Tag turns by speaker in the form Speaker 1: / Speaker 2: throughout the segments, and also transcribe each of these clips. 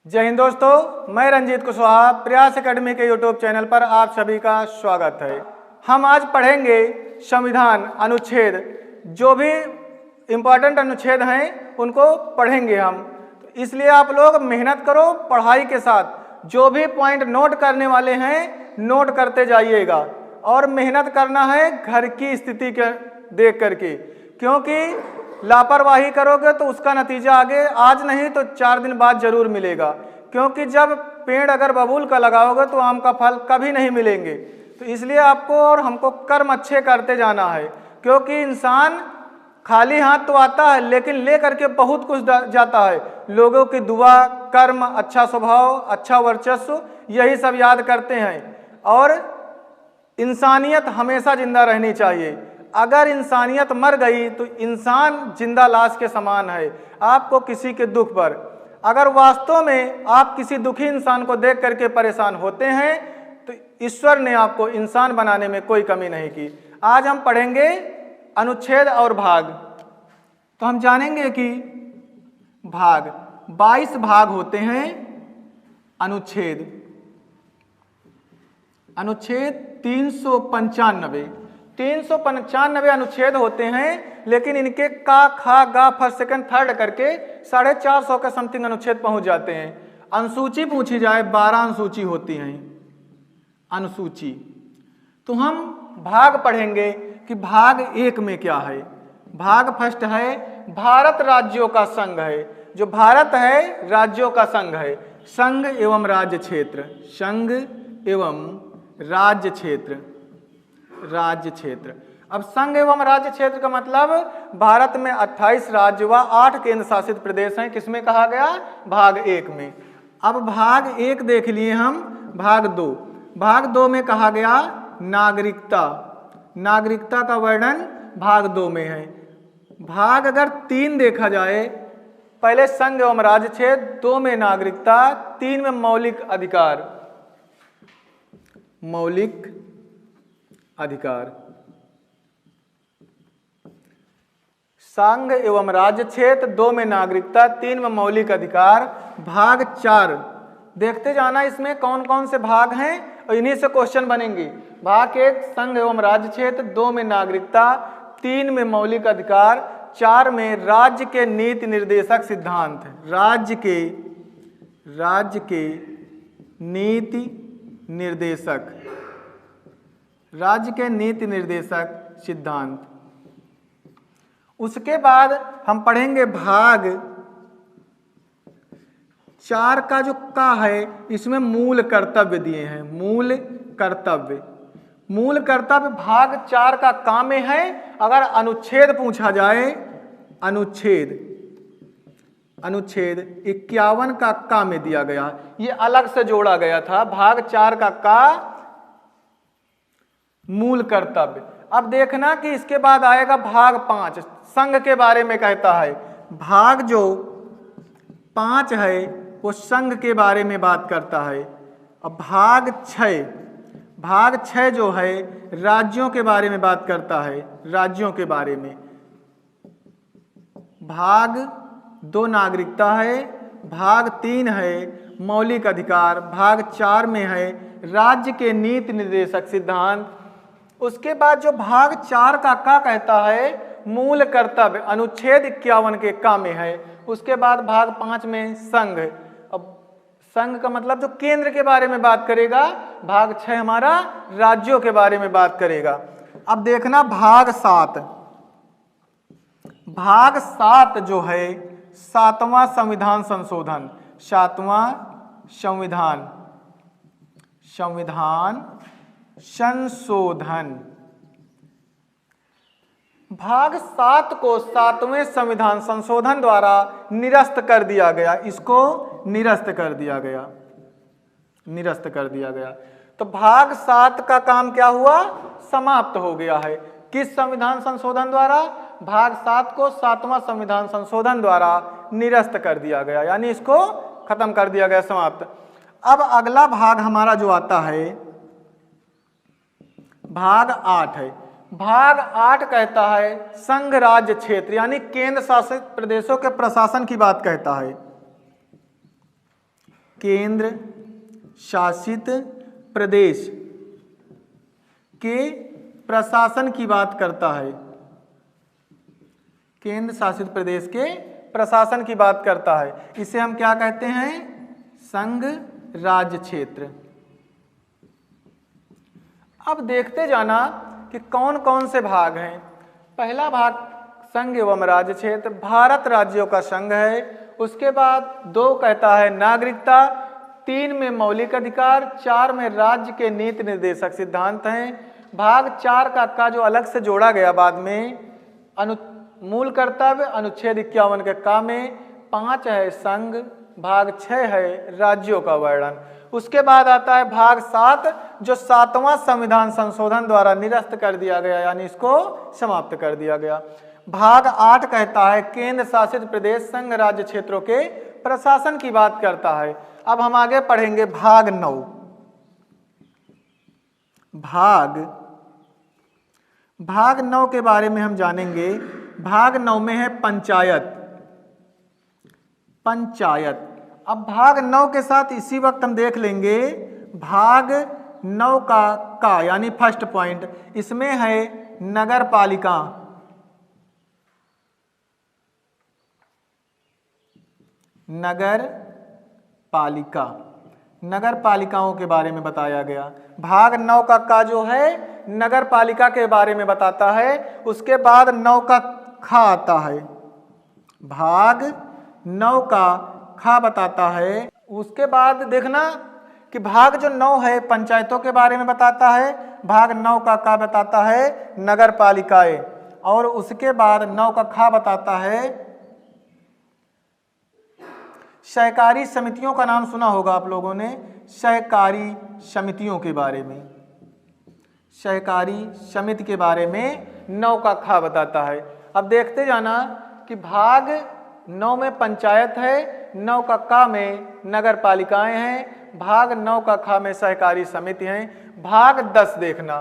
Speaker 1: जय हिंद दोस्तों, मैं रंजीत कुशवाहा प्रयास एकेडमी के यूट्यूब चैनल पर आप सभी का स्वागत है। हम आज पढ़ेंगे संविधान अनुच्छेद, जो भी इम्पोर्टेंट अनुच्छेद हैं उनको पढ़ेंगे हम। तो इसलिए आप लोग मेहनत करो, पढ़ाई के साथ जो भी पॉइंट नोट करने वाले हैं नोट करते जाइएगा और मेहनत करना है घर की स्थिति के देख करके, क्योंकि लापरवाही करोगे तो उसका नतीजा आगे आज नहीं तो 4 दिन बाद जरूर मिलेगा। क्योंकि जब पेड़ अगर बबूल का लगाओगे तो आम का फल कभी नहीं मिलेंगे। तो इसलिए आपको और हमको कर्म अच्छे करते जाना है, क्योंकि इंसान खाली हाथ तो आता है लेकिन ले करके बहुत कुछ जाता है। लोगों की दुआ, कर्म, अच्छा स्वभाव, अच्छा वर्चस्व, यही सब याद करते हैं। और इंसानियत हमेशा जिंदा रहनी चाहिए। अगर इंसानियत मर गई तो इंसान जिंदा लाश के समान है। आपको किसी के दुख पर अगर वास्तव में आप किसी दुखी इंसान को देख करके परेशान होते हैं तो ईश्वर ने आपको इंसान बनाने में कोई कमी नहीं की। आज हम पढ़ेंगे अनुच्छेद और भाग। तो हम जानेंगे कि भाग 22 भाग होते हैं। अनुच्छेद 395 अनुच्छेद होते हैं, लेकिन इनके का, खा, गा, फर्स्ट, सेकंड, थर्ड करके 450 के समथिंग अनुच्छेद पहुंच जाते हैं। अनुसूची पूछी जाए 12 अनुसूची होती हैं। अनुसूची तो हम भाग पढ़ेंगे कि भाग 1 में क्या है। भाग फर्स्ट है भारत राज्यों का संघ है। जो भारत है राज्यों का संघ है। संघ एवं राज्य क्षेत्र, संघ एवं राज्य क्षेत्र, राज्य क्षेत्र। अब संघ एवं राज्य क्षेत्र का मतलब भारत में 28 राज्य व 8 केंद्र शासित प्रदेश हैं। किसमें कहा गया? भाग 1 में। अब भाग 1 देख लिए हम। भाग 2, भाग 2 में कहा गया नागरिकता। नागरिकता का वर्णन भाग 2 में है। भाग अगर 3 देखा जाए, पहले संघ एवं राज्य क्षेत्र, 2 में नागरिकता, 3 में मौलिक अधिकार। मौलिक अधिकार। संघ एवं राज्य क्षेत्र, 2 में नागरिकता, 3 में मौलिक अधिकार। भाग 4 देखते जाना, इसमें कौन कौन से भाग हैं और इन्हीं से क्वेश्चन बनेंगे। भाग 1 संघ एवं राज्य क्षेत्र, 2 में नागरिकता, 3 में मौलिक अधिकार, 4 में राज्य के नीति निर्देशक सिद्धांत। राज्य के नीति निर्देशक, राज्य के नीति निर्देशक सिद्धांत। उसके बाद हम पढ़ेंगे भाग 4 का जो का है, इसमें मूल कर्तव्य दिए हैं। मूल कर्तव्य, मूल कर्तव्य भाग 4 का का में है। अगर अनुच्छेद पूछा जाए, अनुच्छेद 51 का में दिया गया, ये अलग से जोड़ा गया था। भाग 4 का मूल कर्तव्य। अब देखना कि इसके बाद आएगा भाग 5, संघ के बारे में कहता है। भाग जो 5 है वो संघ के बारे में बात करता है। अब भाग 6 जो है राज्यों के बारे में बात करता है, राज्यों के बारे में। भाग 2 नागरिकता है। भाग 3 है मौलिक अधिकार। भाग 4 में है राज्य के नीति निर्देशक सिद्धांत। उसके बाद जो भाग 4 का कहता है मूल कर्तव्य, अनुच्छेद 51 के का में है। उसके बाद भाग 5 में संघ। अब संघ का मतलब जो केंद्र के बारे में बात करेगा। भाग 6 हमारा राज्यों के बारे में बात करेगा। अब देखना भाग 7, भाग 7 जो है 7वां संविधान संशोधन। 7वां संविधान संशोधन। भाग 7 को 7वें संविधान संशोधन द्वारा निरस्त कर दिया गया। इसको निरस्त कर दिया गया, निरस्त कर दिया गया। तो भाग 7 का काम क्या हुआ? समाप्त हो गया है। किस संविधान संशोधन द्वारा? भाग 7 को 7वां संविधान संशोधन द्वारा निरस्त कर दिया गया, यानी इसको खत्म कर दिया गया, समाप्त। अब अगला भाग हमारा जो आता है भाग 8 है। भाग 8 कहता है संघ राज्य क्षेत्र, यानी केंद्र शासित प्रदेशों के प्रशासन की बात कहता है। केंद्र शासित प्रदेश के प्रशासन की बात करता है। केंद्र शासित प्रदेश के प्रशासन की बात करता है। इसे हम क्या कहते हैं? संघ राज्य क्षेत्र। अब देखते जाना कि कौन कौन से भाग हैं। पहला भाग संघ एवं राज्य क्षेत्र, भारत राज्यों का संघ है। उसके बाद 2 कहता है नागरिकता, 3 में मौलिक अधिकार, 4 में राज्य के नीति निर्देशक सिद्धांत हैं। भाग 4 का जो अलग से जोड़ा गया बाद में मूल कर्तव्य अनुच्छेद 51 के का में, 5 है संघ, भाग 6 है राज्यों का वर्णन। उसके बाद आता है भाग 7 जो 7वां संविधान संशोधन द्वारा निरस्त कर दिया गया, यानी इसको समाप्त कर दिया गया। भाग 8 कहता है केंद्र शासित प्रदेश संघ राज्य क्षेत्रों के प्रशासन की बात करता है। अब हम आगे पढ़ेंगे भाग 9। भाग 9 के बारे में हम जानेंगे। भाग 9 में है पंचायत। अब भाग 9 के साथ इसी वक्त हम देख लेंगे भाग 9 का यानी फर्स्ट पॉइंट, इसमें है नगर पालिका। नगर पालिकाओं के बारे में बताया गया। भाग 9 का जो है नगर पालिका के बारे में बताता है। उसके बाद 9 का खा आता है। भाग 9 का खा बताता है। उसके बाद देखना कि भाग जो 9 है पंचायतों के बारे में बताता है, भाग 9 का बताता है नगर पालिकाएं, और उसके बाद 9 का खा बताता है सहकारी समितियों का नाम सुना होगा आप लोगों ने। सहकारी समितियों के बारे में, सहकारी समिति के बारे में 9 का खा बताता है। अब देखते जाना कि भाग 9 में पंचायत है, 9 का का में नगर पालिकाएं हैं, भाग 9 का खा में सहकारी समिति हैं। भाग 10 देखना,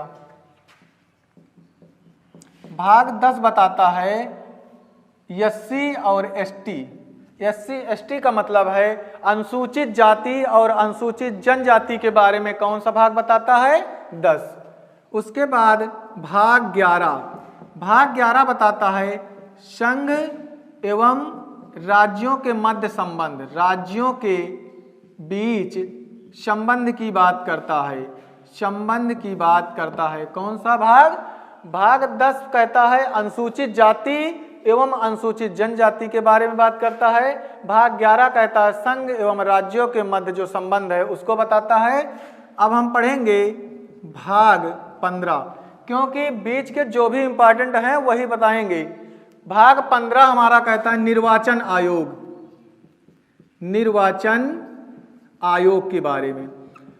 Speaker 1: भाग 10 बताता है एससी और एसटी। एससी एसटी का मतलब है अनुसूचित जाति और अनुसूचित जनजाति के बारे में कौन सा भाग बताता है? 10। उसके बाद भाग 11 बताता है संघ एवं राज्यों के मध्य संबंध, राज्यों के बीच संबंध की बात करता है, संबंध की बात करता है। कौन सा भाग? भाग 10 कहता है अनुसूचित जाति एवं अनुसूचित जनजाति के बारे में बात करता है। भाग 11 कहता है संघ एवं राज्यों के मध्य जो संबंध है उसको बताता है। अब हम पढ़ेंगे भाग 15, क्योंकि बीच के जो भी इंपॉर्टेंट हैं वही बताएंगे। भाग 15 हमारा कहता है निर्वाचन आयोग, निर्वाचन आयोग के बारे में।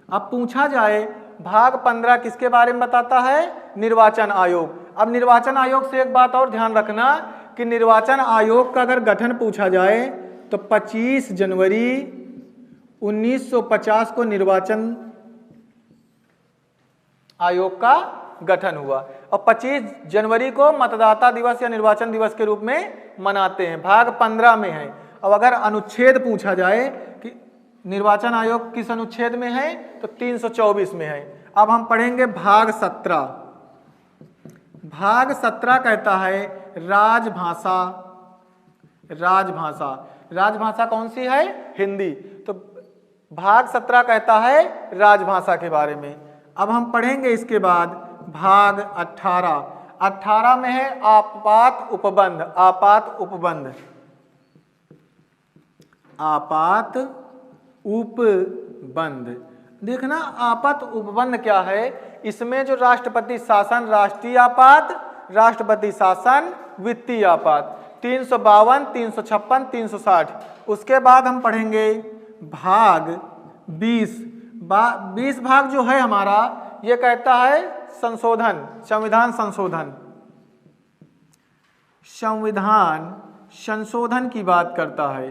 Speaker 1: अब पूछा जाए भाग 15 किसके बारे में बताता है? निर्वाचन आयोग। अब निर्वाचन आयोग से एक बात और ध्यान रखना कि निर्वाचन आयोग का अगर गठन पूछा जाए तो 25 जनवरी 1950 को निर्वाचन आयोग का गठन हुआ और 25 जनवरी को मतदाता दिवस या निर्वाचन दिवस के रूप में मनाते हैं। भाग 15 में है। अब अगर अनुच्छेद पूछा जाए कि निर्वाचन आयोग किस अनुच्छेद में है तो 324 में है। अब हम पढ़ेंगे भाग 17। भाग 17 कहता है राजभाषा। राजभाषा, राजभाषा कौन सी है? हिंदी। तो भाग 17 कहता है राजभाषा के बारे में। अब हम पढ़ेंगे इसके बाद भाग 18 में है आपात उपबंध। आपात उपबंध, आपात उपबंध। देखना आपात उपबंध क्या है? इसमें जो राष्ट्रपति शासन राष्ट्रीय आपात, राष्ट्रपति शासन वित्तीय आपात, 352, 356, 360। उसके बाद हम पढ़ेंगे भाग 20। 20 भाग जो है हमारा ये कहता है संशोधन, संविधान संशोधन, संविधान संशोधन की बात करता है।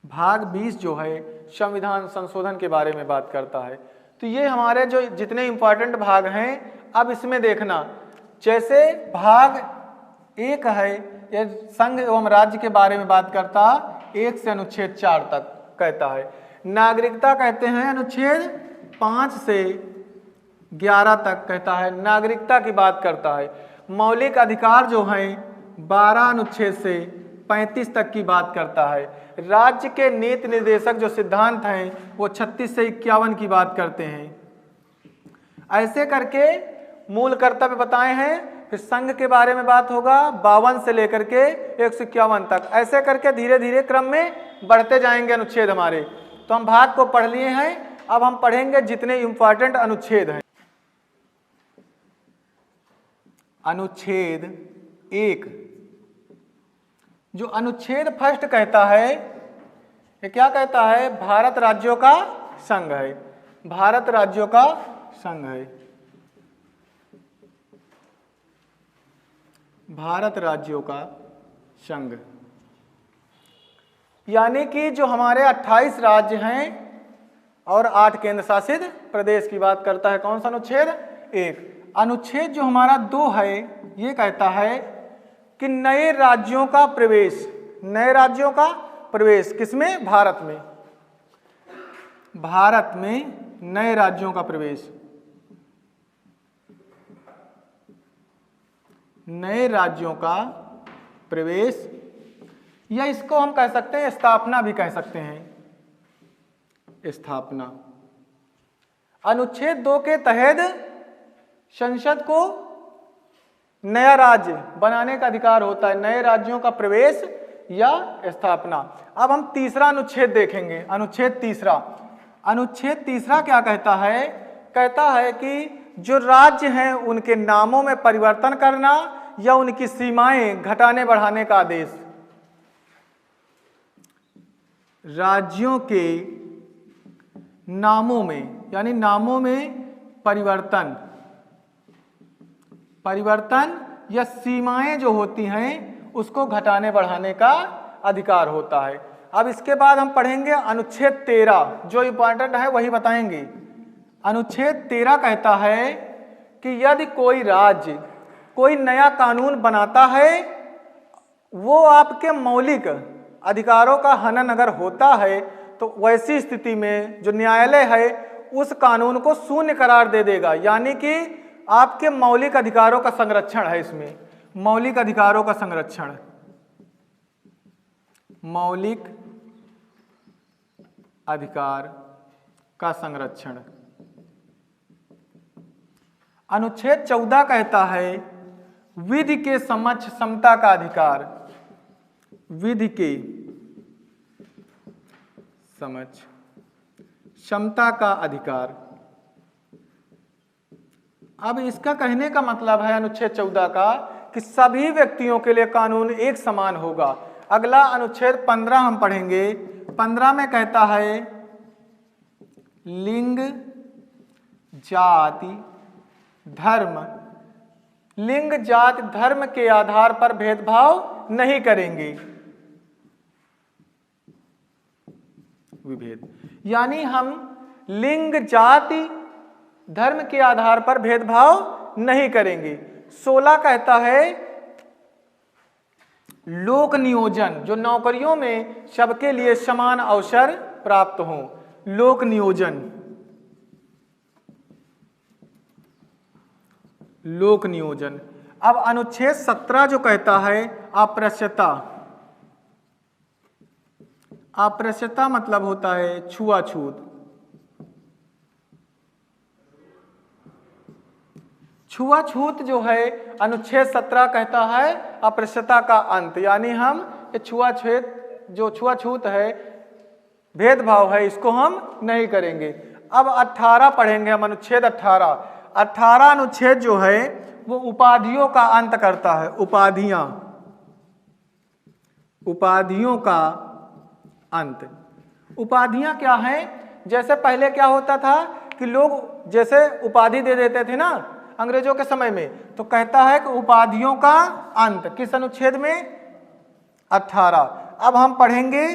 Speaker 1: भाग 20 जो है संविधान संशोधन के बारे में बात करता है। तो ये हमारे जो जितने इंपॉर्टेंट भाग हैं अब इसमें देखना, जैसे भाग 1 है ये संघ एवं राज्य के बारे में बात करता 1 से अनुच्छेद 4 तक। कहता है। नागरिकता कहते हैं अनुच्छेद 5 से 11 तक कहता है, नागरिकता की बात करता है। मौलिक अधिकार जो हैं 12 अनुच्छेद से 35 तक की बात करता है। राज्य के नीति निर्देशक जो सिद्धांत हैं वो 36 से 51 की बात करते हैं। ऐसे करके मूल कर्तव्य बताए हैं। फिर संघ के बारे में बात होगा 52 से लेकर के 151 तक। ऐसे करके धीरे धीरे क्रम में बढ़ते जाएंगे अनुच्छेद हमारे। तो हम भाग को पढ़ लिए हैं, अब हम पढ़ेंगे जितने इंपॉर्टेंट अनुच्छेद हैं। अनुच्छेद 1, जो अनुच्छेद फर्स्ट कहता है, ये क्या कहता है? भारत राज्यों का संघ है। भारत राज्यों का संघ है। भारत राज्यों का संघ, यानी कि जो हमारे 28 राज्य हैं और 8 केंद्र शासित प्रदेश की बात करता है। कौन सा अनुच्छेद? 1। अनुच्छेद जो हमारा 2 है ये कहता है कि नए राज्यों का प्रवेश, नए राज्यों का प्रवेश किसमें? भारत में। भारत में नए राज्यों का प्रवेश, नए राज्यों का प्रवेश, या इसको हम कह सकते हैं स्थापना भी कह सकते हैं, स्थापना। अनुच्छेद 2 के तहत संसद को नया राज्य बनाने का अधिकार होता है, नए राज्यों का प्रवेश या स्थापना। अब हम तीसरा अनुच्छेद देखेंगे, अनुच्छेद 3। अनुच्छेद 3 क्या कहता है? कहता है कि जो राज्य हैं उनके नामों में परिवर्तन करना या उनकी सीमाएं घटाने बढ़ाने का आदेश। राज्यों के नामों में, यानी नामों में परिवर्तन या सीमाएं जो होती हैं उसको घटाने बढ़ाने का अधिकार होता है। अब इसके बाद हम पढ़ेंगे अनुच्छेद 13, जो इंपॉर्टेंट है वही बताएंगे। अनुच्छेद 13 कहता है कि यदि कोई राज्य कोई नया कानून बनाता है, वो आपके मौलिक अधिकारों का हनन अगर होता है तो वैसी स्थिति में जो न्यायालय है उस कानून को शून्य करार दे देगा। यानी कि आपके मौलिक अधिकारों का संरक्षण है इसमें, मौलिक अधिकारों का संरक्षण, मौलिक अधिकार का संरक्षण। अनुच्छेद 14 कहता है विधि के समक्ष समता का अधिकार, विधि के समक्ष समता का अधिकार। अब इसका कहने का मतलब है अनुच्छेद 14 का कि सभी व्यक्तियों के लिए कानून एक समान होगा। अगला अनुच्छेद 15 हम पढ़ेंगे। 15 में कहता है लिंग, जाति, धर्म, लिंग, जाति, धर्म के आधार पर भेदभाव नहीं करेंगे। विभेद, यानी हम लिंग, जाति, धर्म के आधार पर भेदभाव नहीं करेंगे। 16 कहता है लोक नियोजन, जो नौकरियों में सबके लिए समान अवसर प्राप्त हों, लोक नियोजन, लोक नियोजन। अब अनुच्छेद 17 जो कहता है अप्रत्यक्षता, अप्रत्यक्षता मतलब होता है छुआछूत। छुआछूत जो है अनुच्छेद 17 कहता है अप्रत्यक्षता का अंत, यानी हम ये छुआछूत है, भेदभाव है, इसको हम नहीं करेंगे। अब 18 पढ़ेंगे हम, अनुच्छेद 18। 18 अनुच्छेद जो है वो उपाधियों का अंत करता है, उपाधियां, उपाधियों का अंत। उपाधियां क्या हैं? जैसे पहले क्या होता था कि लोग जैसे उपाधि दे देते थे ना अंग्रेजों के समय में, तो कहता है कि उपाधियों का अंत किस अनुच्छेद में? 18। अब हम पढ़ेंगे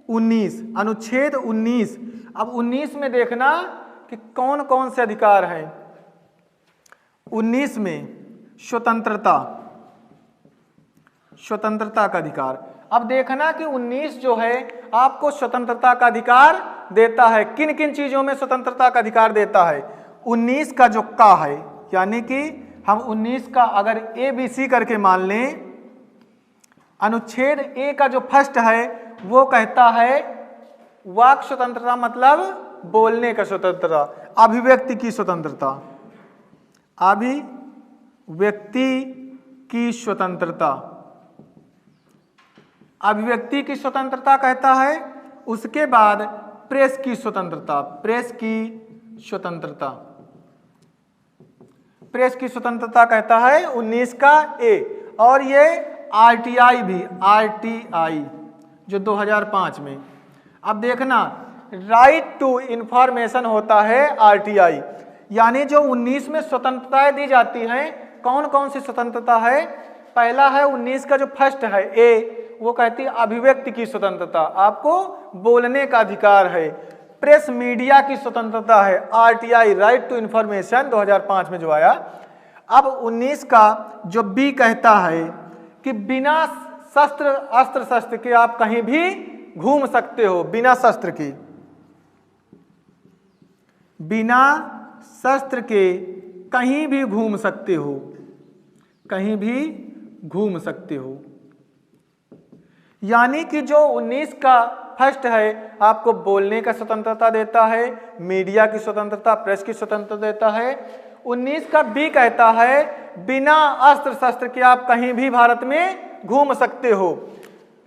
Speaker 1: 19, अनुच्छेद 19। अब 19 में देखना कि कौन कौन से अधिकार हैं। 19 में स्वतंत्रता, स्वतंत्रता का अधिकार। अब देखना कि 19 जो है आपको स्वतंत्रता का अधिकार देता है। किन किन चीजों में स्वतंत्रता का अधिकार देता है? 19 का जो का है, यानी कि हम 19 का अगर ए बी सी करके मान लें, अनुच्छेद ए का जो फर्स्ट है वो कहता है वाक स्वतंत्रता, मतलब बोलने का स्वतंत्रता, अभिव्यक्ति की स्वतंत्रता, अभिव्यक्ति की स्वतंत्रता, अभिव्यक्ति की स्वतंत्रता कहता है। उसके बाद प्रेस की स्वतंत्रता, प्रेस की स्वतंत्रता, प्रेस की स्वतंत्रता कहता है 19 का ए। और ये आरटीआई भी, आरटीआई जो 2005 में, अब देखना राइट टू इंफॉर्मेशन होता है आरटीआई, यानी जो 19 में स्वतंत्रताएं दी जाती हैं, कौन कौन सी स्वतंत्रता है? पहला है 19 का जो फर्स्ट है ए, वो कहती है अभिव्यक्ति की स्वतंत्रता, आपको बोलने का अधिकार है। प्रेस मीडिया की स्वतंत्रता है, आरटीआई राइट टू इंफॉर्मेशन 2005 में जो आया। अब 19 का जो बी कहता है कि बिना अस्त्र शस्त्र के आप कहीं भी घूम सकते हो, बिना शस्त्र के, बिना शस्त्र के कहीं भी घूम सकते हो, कहीं भी घूम सकते हो। यानी कि जो 19 का फर्स्ट है आपको बोलने का स्वतंत्रता देता है, मीडिया की स्वतंत्रता, प्रेस की स्वतंत्रता देता है। 19 का बी कहता है बिना अस्त्र शस्त्र के आप कहीं भी भारत में घूम सकते हो।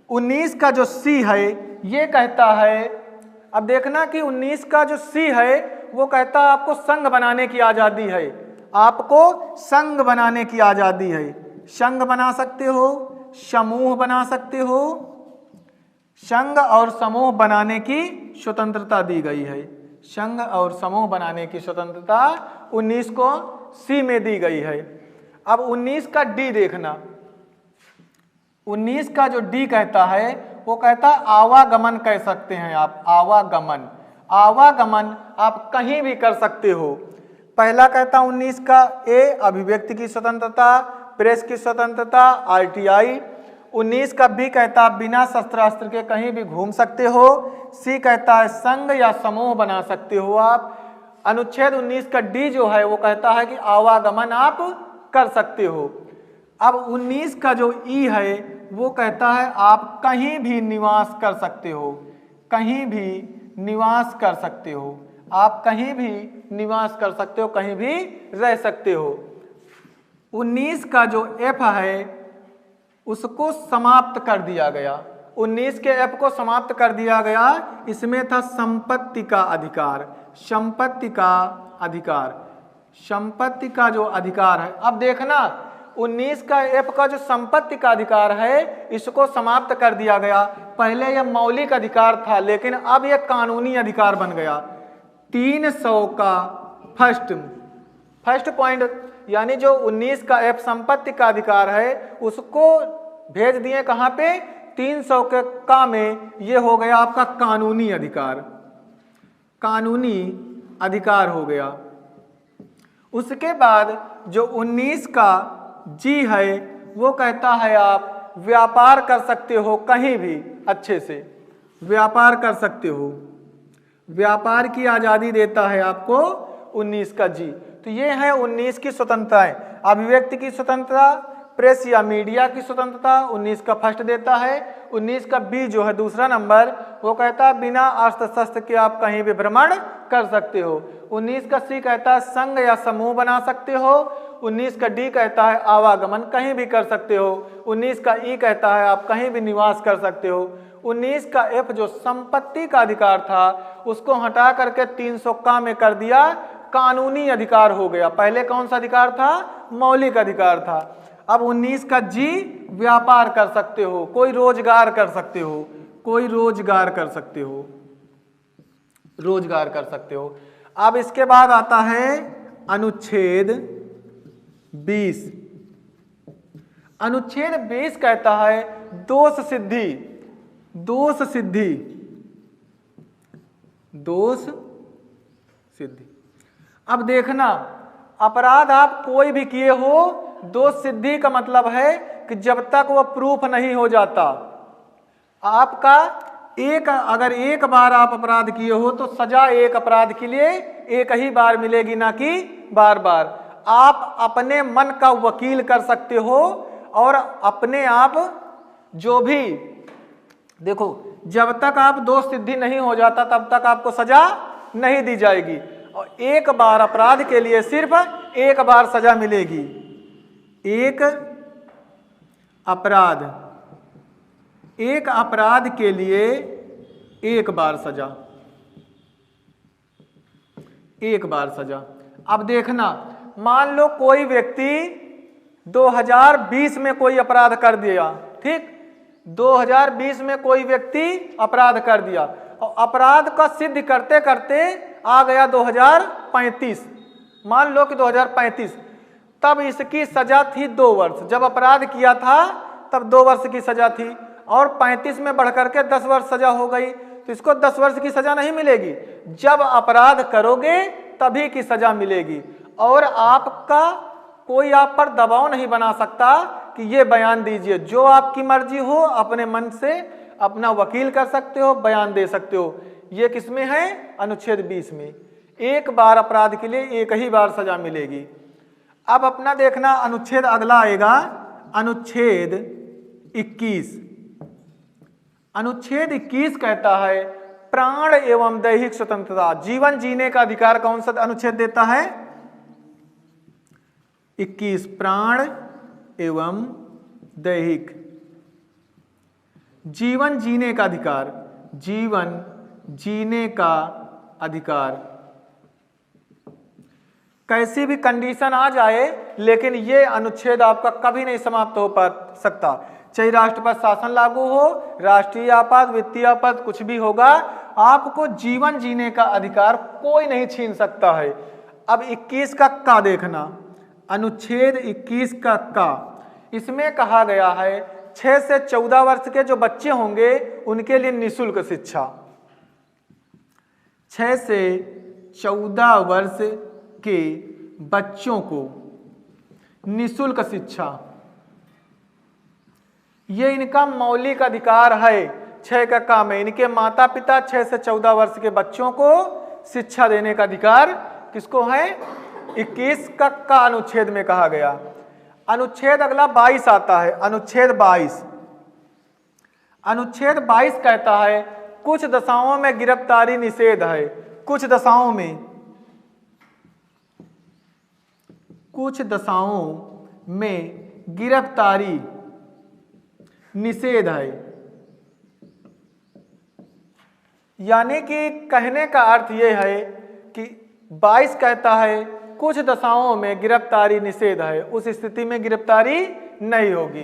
Speaker 1: 19 का जो सी है ये कहता है, अब देखना कि 19 का जो सी है वो कहता है आपको संघ बनाने की आजादी है, आपको संघ बनाने की आजादी है। संघ बना सकते हो, समूह बना सकते हो, संघ और समूह बनाने की स्वतंत्रता दी गई है। संघ और समूह बनाने की स्वतंत्रता 19 को सी में दी गई है। अब 19 का डी देखना, 19 का जो डी कहता है वो कहता है आवागमन कह सकते हैं आप, आवागमन, आवागमन आप कहीं भी कर सकते हो। पहला कहता 19 का ए अभिव्यक्ति की स्वतंत्रता, प्रेस की स्वतंत्रता, आरटीआई। 19 का बी कहता बिना शस्त्रास्त्र के कहीं भी घूम सकते हो। सी कहता है संघ या समूह बना सकते हो आप। अनुच्छेद 19 का डी जो है वो कहता है कि आवागमन आप कर सकते हो। अब 19 का जो ई है वो कहता है आप कहीं भी निवास कर सकते हो, कहीं भी निवास कर सकते हो, आप कहीं भी निवास कर सकते हो, कहीं भी रह सकते हो। 19 का जो एफ है उसको समाप्त कर दिया गया, 19 के एफ को समाप्त कर दिया गया। इसमें था संपत्ति का अधिकार, संपत्ति का अधिकार, संपत्ति का जो अधिकार है। अब देखना 19 का एफ का जो संपत्ति का अधिकार है इसको समाप्त कर दिया गया। पहले यह मौलिक अधिकार था लेकिन अब यह कानूनी अधिकार बन गया। 300 का फर्स्ट पॉइंट, यानी जो 19 का एफ संपत्ति का अधिकार है उसको भेज दिए कहाँ पे? 300 के का में ये हो गया आपका कानूनी अधिकार, कानूनी अधिकार हो गया। उसके बाद जो 19 का जी है वो कहता है आप व्यापार कर सकते हो, कहीं भी अच्छे से व्यापार कर सकते हो, व्यापार की आज़ादी देता है आपको 19 का जी। तो ये है 19 की स्वतंत्रताएं। अभिव्यक्ति की स्वतंत्रता, प्रेस या मीडिया की स्वतंत्रता 19 का फर्स्ट देता है। 19 का बी जो है दूसरा नंबर वो कहता है बिना अस्त्र शस्त्र के आप कहीं भी भ्रमण कर सकते हो। 19 का सी कहता है संघ या समूह बना सकते हो। 19 का डी कहता है आवागमन कहीं भी कर सकते हो। 19 का ई कहता है आप कहीं भी निवास कर सकते हो। 19 का एफ जो संपत्ति का अधिकार था उसको हटा करके 300 का में कर दिया, कानूनी अधिकार हो गया। पहले कौन सा अधिकार था? मौलिक अधिकार था। अब 19 का जी व्यापार कर सकते हो, कोई रोजगार कर सकते हो, कोई रोजगार कर सकते हो, रोजगार कर सकते हो। अब इसके बाद आता है अनुच्छेद 20। अनुच्छेद 20 कहता है दोष सिद्धि, दोष सिद्धि, दोष सिद्धि। अब देखना अपराध आप कोई भी किए हो, दोष सिद्धि का मतलब है कि जब तक वह प्रूफ नहीं हो जाता, आपका अगर एक बार आप अपराध किए हो तो सजा एक अपराध के लिए एक ही बार मिलेगी, ना कि बार बार। आप अपने मन का वकील कर सकते हो और अपने आप जो भी, देखो जब तक आप दोष सिद्धि नहीं हो जाता तब तक आपको सजा नहीं दी जाएगी, और एक बार अपराध के लिए सिर्फ एक बार सजा मिलेगी। एक अपराध के लिए एक बार सजा, एक बार सजा। अब देखना, मान लो कोई व्यक्ति 2020 में कोई अपराध कर दिया, ठीक, 2020 में कोई व्यक्ति अपराध कर दिया और अपराध का सिद्ध करते करते आ गया 2035, मान लो कि 2035, तब इसकी सजा थी 2 वर्ष। जब अपराध किया था तब 2 वर्ष की सजा थी, और 35 में बढ़कर के 10 वर्ष सजा हो गई, तो इसको 10 वर्ष की सजा नहीं मिलेगी। जब अपराध करोगे तभी की सजा मिलेगी, और आपका कोई आप पर दबाव नहीं बना सकता कि ये बयान दीजिए। जो आपकी मर्जी हो अपने मन से अपना वकील कर सकते हो, बयान दे सकते हो। ये किसमें है? अनुच्छेद 20 में। एक बार अपराध के लिए एक ही बार सजा मिलेगी। अब अपना देखना अनुच्छेद अगला आएगा, अनुच्छेद 21। अनुच्छेद 21 कहता है प्राण एवं दैहिक स्वतंत्रता, जीवन जीने का अधिकार कौन सा अनुच्छेद देता है? 21, प्राण एवं दैहिक, जीवन जीने का अधिकार, जीवन जीने का अधिकार। कैसी भी कंडीशन आ जाए लेकिन ये अनुच्छेद आपका कभी नहीं समाप्त हो पा सकता, चाहे राष्ट्र पर शासन लागू हो, राष्ट्रीय आपात, वित्तीय आपात, कुछ भी होगा, आपको जीवन जीने का अधिकार कोई नहीं छीन सकता है। अब 21 का देखना, अनुच्छेद 21 का इसमें कहा गया है 6 से 14 वर्ष के जो बच्चे होंगे उनके लिए निःशुल्क शिक्षा। 6 से 14 वर्ष के बच्चों को निःशुल्क शिक्षा, ये इनका मौलिक अधिकार है। 6 का काम है, इनके माता पिता 6 से 14 वर्ष के बच्चों को शिक्षा देने का अधिकार किसको है? 21 का अनुच्छेद में कहा गया। अनुच्छेद अगला 22 आता है, अनुच्छेद 22। अनुच्छेद 22 कहता है कुछ दशाओं में गिरफ्तारी निषेध है। कुछ दशाओं में, कुछ दशाओं में गिरफ्तारी निषेध है। यानी कि कहने का अर्थ यह है कि 22 कहता है कुछ दशाओं में गिरफ्तारी निषेध है, उस स्थिति में गिरफ्तारी नहीं होगी।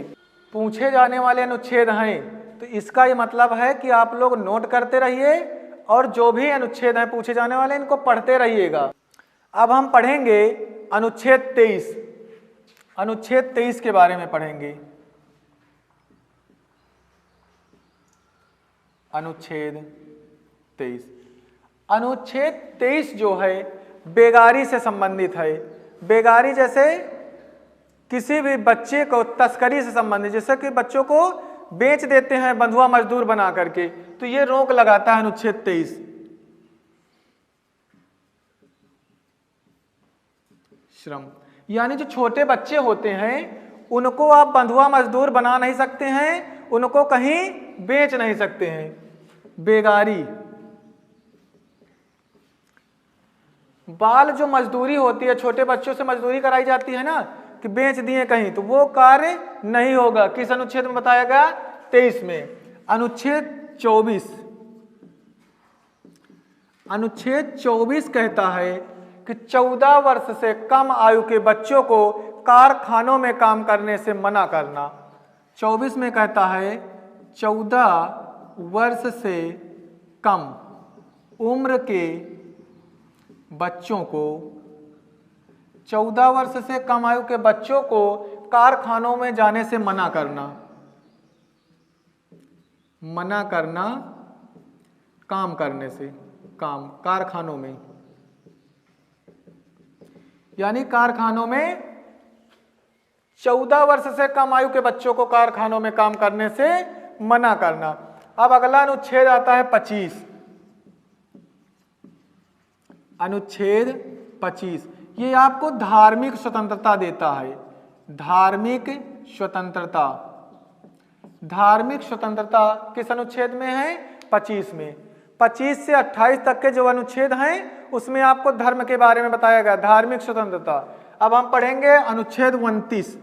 Speaker 1: पूछे जाने वाले अनुच्छेद हैं, तो इसका ये मतलब है कि आप लोग नोट करते रहिए और जो भी अनुच्छेद हैं पूछे जाने वाले इनको पढ़ते रहिएगा। अब हम पढ़ेंगे अनुच्छेद 23। अनुच्छेद 23 के बारे में पढ़ेंगे। अनुच्छेद 23, अनुच्छेद 23 जो है बेगारी से संबंधित है। बेगारी जैसे किसी भी बच्चे को तस्करी से संबंधित, जैसे कि बच्चों को बेच देते हैं बंधुआ मजदूर बना करके, तो ये रोक लगाता है अनुच्छेद 23। श्रम, यानी जो छोटे बच्चे होते हैं उनको आप बंधुआ मजदूर बना नहीं सकते हैं, उनको कहीं बेच नहीं सकते हैं। बेगारी, बाल जो मजदूरी होती है, छोटे बच्चों से मजदूरी कराई जाती है ना, कि बेच दिए कहीं, तो वो कार्य नहीं होगा। किस अनुच्छेद में बताया गया? 23 में। अनुच्छेद 24, अनुच्छेद 24 कहता है कि 14 वर्ष से कम आयु के बच्चों को कारखानों में काम करने से मना करना। 24 में कहता है 14 वर्ष से कम उम्र के बच्चों को, 14 वर्ष से कम आयु के बच्चों को कारखानों में जाने से मना करना। मना करना काम करने से, काम कारखानों में, यानी कारखानों में 14 वर्ष से कम आयु के बच्चों को कारखानों में काम करने से मना करना। अब अगला अनुच्छेद आता है 25। अनुच्छेद 25 ये आपको धार्मिक स्वतंत्रता देता है। धार्मिक स्वतंत्रता, धार्मिक स्वतंत्रता किस अनुच्छेद में है? 25 में। 25 से 28 तक के जो अनुच्छेद हैं उसमें आपको धर्म के बारे में बताया गया, धार्मिक स्वतंत्रता। अब हम पढ़ेंगे अनुच्छेद 29।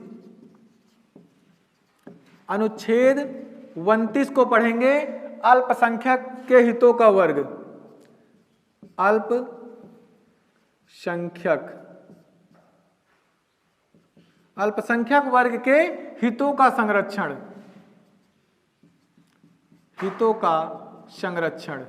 Speaker 1: अनुच्छेद 29 को पढ़ेंगे, अल्पसंख्यक के हितों का वर्ग। अल्पसंख्यक वर्ग के हितों का संरक्षण, हितों का संरक्षण।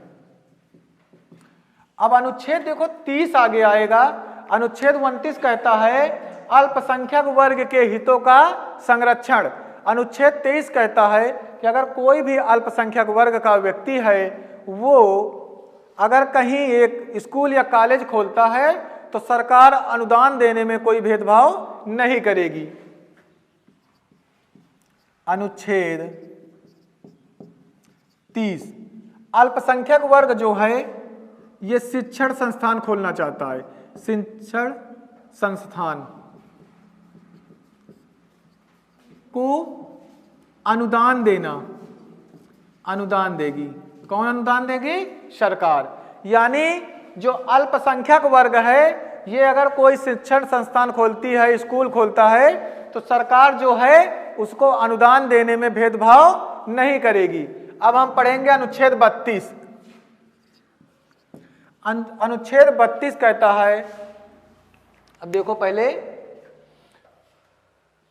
Speaker 1: अब अनुच्छेद देखो 30 आगे आएगा। अनुच्छेद 29 कहता है अल्पसंख्यक वर्ग के हितों का संरक्षण। अनुच्छेद 23 कहता है कि अगर कोई भी अल्पसंख्यक वर्ग का व्यक्ति है, वो अगर कहीं एक स्कूल या कॉलेज खोलता है तो सरकार अनुदान देने में कोई भेदभाव नहीं करेगी। अनुच्छेद 30 अल्पसंख्यक वर्ग जो है ये शिक्षण संस्थान खोलना चाहता है। शिक्षण संस्थान को अनुदान देना, अनुदान देगी। कौन अनुदान देगी? सरकार। यानी जो अल्पसंख्यक वर्ग है ये अगर कोई शिक्षण संस्थान खोलती है, स्कूल खोलता है, तो सरकार जो है उसको अनुदान देने में भेदभाव नहीं करेगी। अब हम पढ़ेंगे अनुच्छेद 32। अनुच्छेद 32 कहता है, अब देखो पहले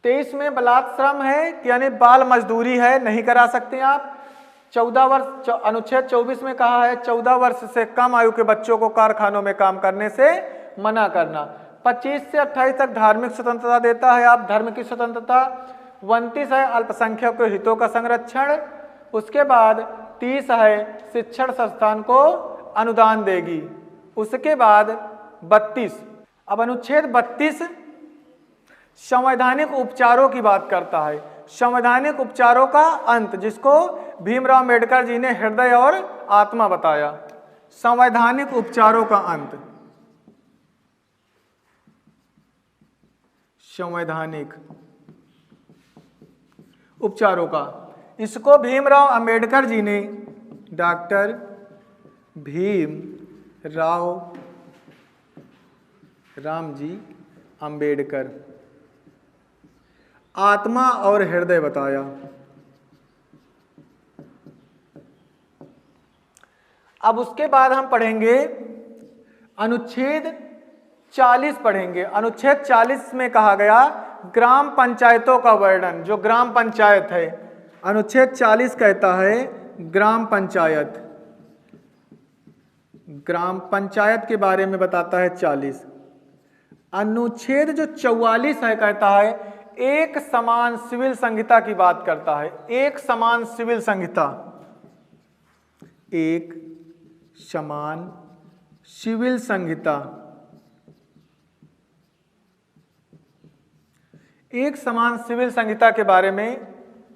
Speaker 1: 23 में बलात्श्रम है यानी बाल मजदूरी है, नहीं करा सकते आप। 14 वर्ष, अनुच्छेद 24 में कहा है 14 वर्ष से कम आयु के बच्चों को कारखानों में काम करने से मना करना। 25 से 28 तक धार्मिक स्वतंत्रता देता है आप, धर्म की स्वतंत्रता। 29 है अल्पसंख्यक के हितों का संरक्षण। उसके बाद 30 है शिक्षण संस्थान को अनुदान देगी। उसके बाद 32, अब अनुच्छेद 32 संवैधानिक उपचारों की बात करता है। संवैधानिक उपचारों का अंत, जिसको भीमराव अम्बेडकर जी ने हृदय और आत्मा बताया। संवैधानिक उपचारों का अंत, संवैधानिक उपचारों का, इसको भीमराव अम्बेडकर जी ने, डॉक्टर भीमराव रामजी अम्बेडकर, आत्मा और हृदय बताया। अब उसके बाद हम पढ़ेंगे अनुच्छेद 40 पढ़ेंगे। अनुच्छेद 40 में कहा गया ग्राम पंचायतों का वर्णन, जो ग्राम पंचायत है। अनुच्छेद 40 कहता है ग्राम पंचायत, ग्राम पंचायत के बारे में बताता है 40। अनुच्छेद जो 44 है कहता है एक समान सिविल संहिता की बात करता है। एक समान सिविल संहिता, एक समान सिविल संहिता, एक समान सिविल संहिता के बारे में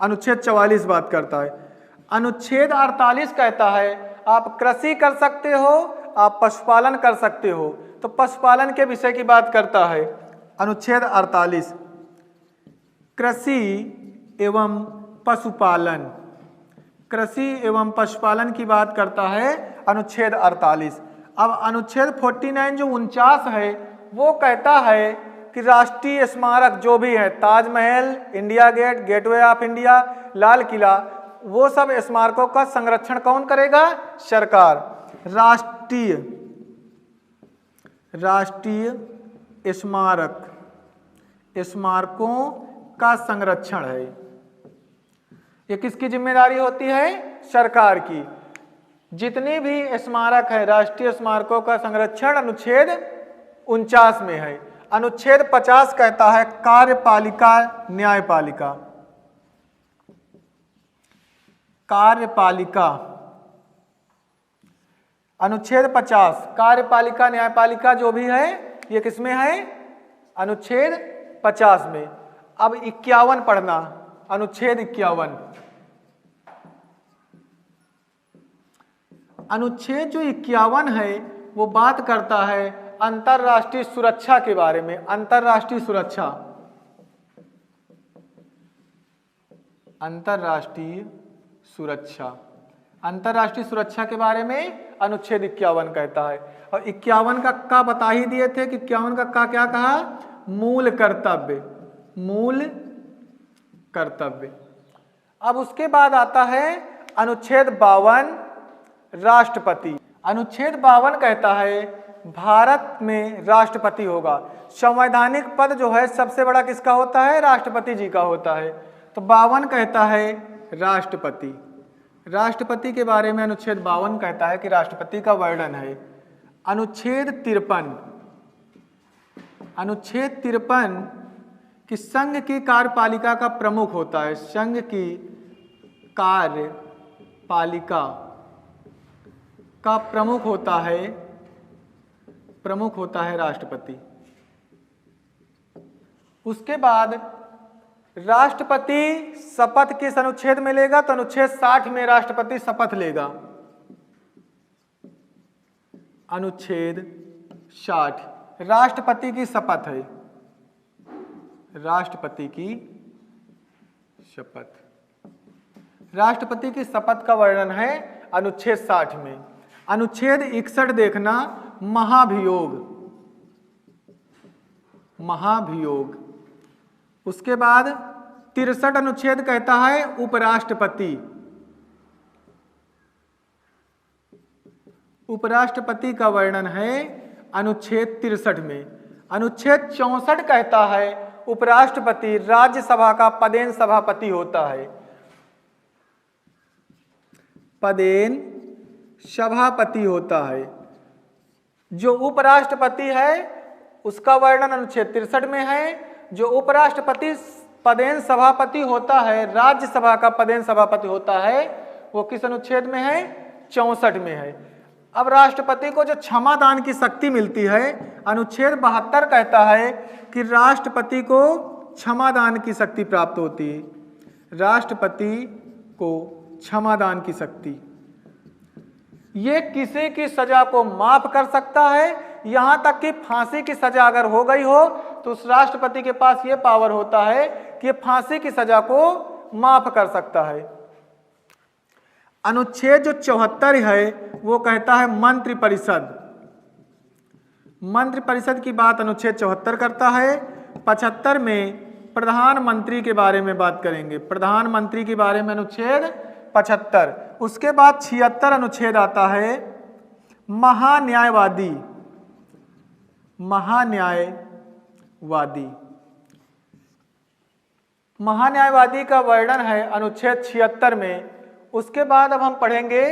Speaker 1: अनुच्छेद 44 बात करता है। अनुच्छेद 48 कहता है आप कृषि कर सकते हो, आप पशुपालन कर सकते हो, तो पशुपालन के विषय की बात करता है अनुच्छेद 48। कृषि एवं पशुपालन, कृषि एवं पशुपालन की बात करता है अनुच्छेद 48। अब अनुच्छेद 49 जो 49 है वो कहता है कि राष्ट्रीय स्मारक जो भी है, Taj Mahal, India Gate, Gateway of India, Lal Qila, वो सब स्मारकों का संरक्षण कौन करेगा? सरकार। राष्ट्रीय स्मारक, स्मारकों का संरक्षण है, ये किसकी जिम्मेदारी होती है? सरकार की। जितने भी स्मारक है, राष्ट्रीय स्मारकों का संरक्षण अनुच्छेद 49 में है। अनुच्छेद 50 कहता है कार्यपालिका न्यायपालिका, कार्यपालिका। अनुच्छेद 50 कार्यपालिका न्यायपालिका जो भी है ये किसमें है? अनुच्छेद 50 में। अब 51 पढ़ना, अनुच्छेद 51। अनुच्छेद जो 51 है वो बात करता है अंतर्राष्ट्रीय सुरक्षा के बारे में। अंतर्राष्ट्रीय सुरक्षा, अंतर्राष्ट्रीय सुरक्षा, अंतर्राष्ट्रीय सुरक्षा के बारे में अनुच्छेद 51 कहता है। और 51 का बता ही दिए थे कि 51 का क्या कहा, मूल कर्तव्य, मूल कर्तव्य। अब उसके बाद आता है अनुच्छेद 52 राष्ट्रपति। अनुच्छेद 52 कहता है भारत में राष्ट्रपति होगा। संवैधानिक पद जो है सबसे बड़ा किसका होता है, राष्ट्रपति जी का होता है। तो 52 कहता है राष्ट्रपति। राष्ट्रपति के बारे में अनुच्छेद 52 कहता है कि राष्ट्रपति का वर्णन है। अनुच्छेद 53, अनुच्छेद 53 कि संघ की कार्यपालिका का प्रमुख होता है। संघ की कार्यपालिका का प्रमुख होता है राष्ट्रपति। उसके बाद राष्ट्रपति शपथ किस अनुच्छेद में लेगा, तो अनुच्छेद 60 में राष्ट्रपति शपथ लेगा। अनुच्छेद 60 राष्ट्रपति की शपथ है, राष्ट्रपति की शपथ। राष्ट्रपति की शपथ का वर्णन है अनुच्छेद 60 में। अनुच्छेद 61 देखना, महाभियोग, महाभियोग। उसके बाद 63 अनुच्छेद कहता है उपराष्ट्रपति। उपराष्ट्रपति का वर्णन है अनुच्छेद 63 में। अनुच्छेद 64 कहता है उपराष्ट्रपति राज्यसभा का पदेन सभापति होता है। पदेन सभापति होता है। जो उपराष्ट्रपति है उसका वर्णन अनुच्छेद 63 में है। जो उपराष्ट्रपति पदेन सभापति होता है, राज्यसभा का पदेन सभापति होता है, वो किस अनुच्छेद में है, 64 में है। अब राष्ट्रपति को जो क्षमा दान की शक्ति मिलती है, अनुच्छेद 72 कहता है कि राष्ट्रपति को क्षमा दान की शक्ति प्राप्त होती है। राष्ट्रपति को क्षमा दान की शक्ति, ये किसी की सजा को माफ कर सकता है। यहां तक कि फांसी की सजा अगर हो गई हो तो उस राष्ट्रपति के पास ये पावर होता है कि फांसी की सजा को माफ कर सकता है। अनुच्छेद जो 74 है वो कहता है मंत्रिपरिषद। मंत्रिपरिषद की बात अनुच्छेद 74 करता है। 75 में प्रधानमंत्री के बारे में बात करेंगे, प्रधानमंत्री के बारे में अनुच्छेद 75। उसके बाद 76 अनुच्छेद आता है महान्यायवादी, महान्यायवादी। महान्यायवादी का वर्णन है अनुच्छेद 76 में। उसके बाद अब हम पढ़ेंगे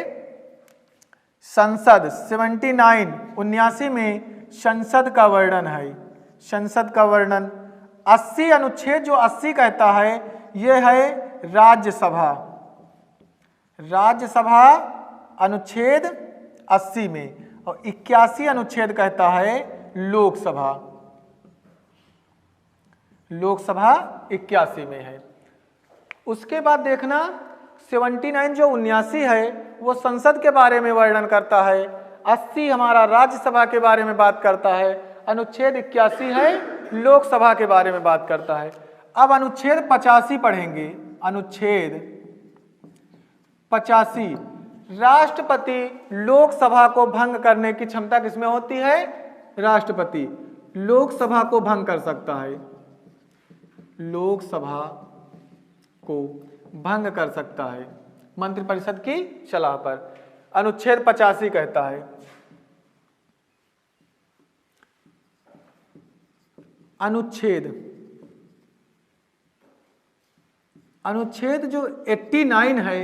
Speaker 1: संसद। 79 में संसद का वर्णन है, संसद का वर्णन। 80 अनुच्छेद जो 80 कहता है ये है राज्यसभा। राज्यसभा अनुच्छेद 80 में। और 81 अनुच्छेद कहता है लोकसभा। लोकसभा 81 में है। उसके बाद देखना 79 जो 79 है वो संसद के बारे में वर्णन करता है। 80 हमारा राज्यसभा के बारे में बात करता है। अनुच्छेद 81 है लोकसभा के बारे में बात करता है। अब अनुच्छेद 85 पढ़ेंगे। अनुच्छेद 85 राष्ट्रपति लोकसभा को भंग करने की क्षमता किसमें होती है, राष्ट्रपति लोकसभा को भंग कर सकता है, लोकसभा को भंग कर सकता है मंत्रिपरिषद की सलाह पर। अनुच्छेद 85 कहता है। अनुच्छेद जो 89 है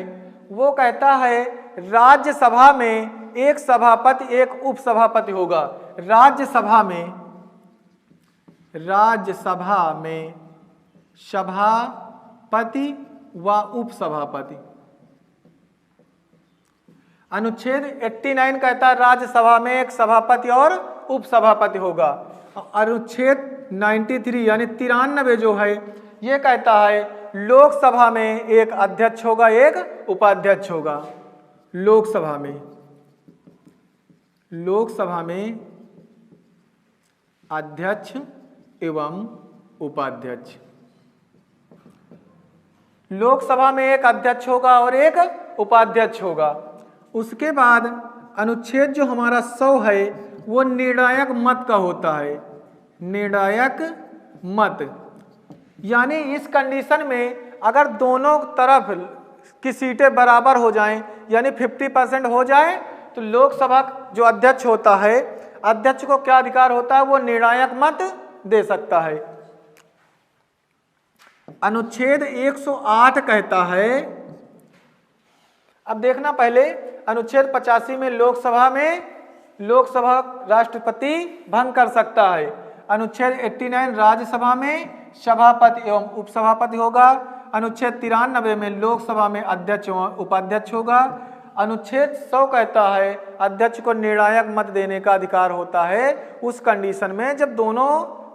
Speaker 1: वो कहता है राज्यसभा में एक सभापति एक उपसभापति होगा। राज्यसभा में सभापति व उपसभापति। अनुच्छेद 89 कहता है राज्यसभा में एक सभापति और उपसभापति होगा। अनुच्छेद 93 यानी 93 जो है ये कहता है लोकसभा में एक अध्यक्ष होगा एक उपाध्यक्ष होगा। लोकसभा में लोकसभा में अध्यक्ष एवं उपाध्यक्ष। लोकसभा में एक अध्यक्ष होगा और एक उपाध्यक्ष होगा। उसके बाद अनुच्छेद जो हमारा 100 है वो निर्णायक मत का होता है। निर्णायक मत यानी इस कंडीशन में अगर दोनों तरफ की सीटें बराबर हो जाएं यानी 50% हो जाए तो लोकसभा जो अध्यक्ष होता है, अध्यक्ष को क्या अधिकार होता है, वो निर्णायक मत दे सकता है। अनुच्छेद 108 कहता है, अब देखना पहले अनुच्छेद 85 में लोकसभा राष्ट्रपति भंग कर सकता है। अनुच्छेद 89 राज्यसभा में सभापति एवं उपसभापति होगा। अनुच्छेद 93 में लोकसभा में अध्यक्ष एवं उपाध्यक्ष होगा। अनुच्छेद 100 कहता है अध्यक्ष को निर्णायक मत देने का अधिकार होता है उस कंडीशन में जब दोनों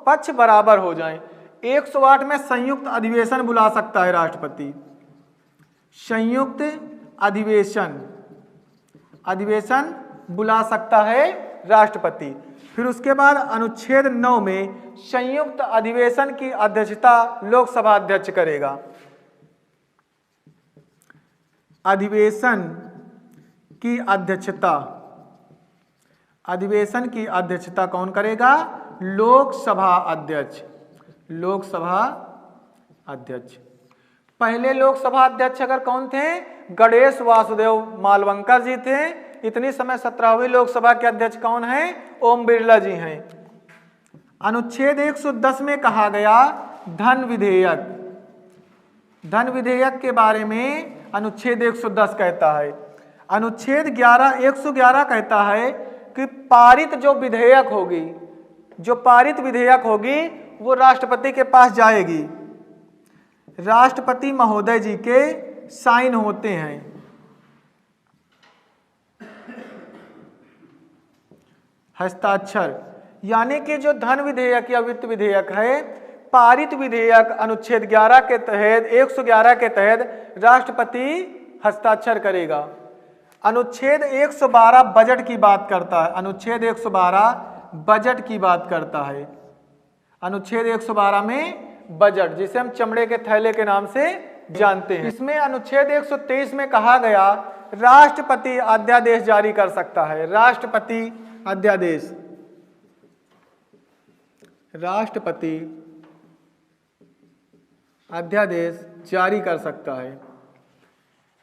Speaker 1: पक्ष बराबर हो जाएं। 108 में संयुक्त अधिवेशन बुला सकता है राष्ट्रपति। संयुक्त अधिवेशन बुला सकता है राष्ट्रपति। फिर उसके बाद अनुच्छेद 9 में संयुक्त अधिवेशन की अध्यक्षता लोकसभा अध्यक्ष करेगा। अधिवेशन की अध्यक्षता कौन करेगा? लोकसभा अध्यक्ष। पहले लोकसभा अध्यक्ष अगर कौन थे? गणेश वासुदेव मालवंकर जी थे। इतनी समय 17वीं लोकसभा के अध्यक्ष कौन है? ओम बिरला जी हैं। अनुच्छेद 110 में कहा गया धन विधेयक के बारे में अनुच्छेद 110 कहता है। अनुच्छेद 111 कहता है कि पारित विधेयक होगी वो राष्ट्रपति के पास जाएगी। राष्ट्रपति महोदय जी के साइन होते हैं। हस्ताक्षर यानी कि जो धन विधेयक या वित्त विधेयक है, पारित विधेयक अनुच्छेद 111 के तहत राष्ट्रपति हस्ताक्षर करेगा। अनुच्छेद 112 बजट की बात करता है। अनुच्छेद 112 बजट की बात करता है। अनुच्छेद 112 में बजट, जिसे हम चमड़े के थैले के नाम से जानते हैं। इसमें अनुच्छेद 123 में कहा गया राष्ट्रपति अध्यादेश जारी कर सकता है। राष्ट्रपति अध्यादेश जारी कर सकता है।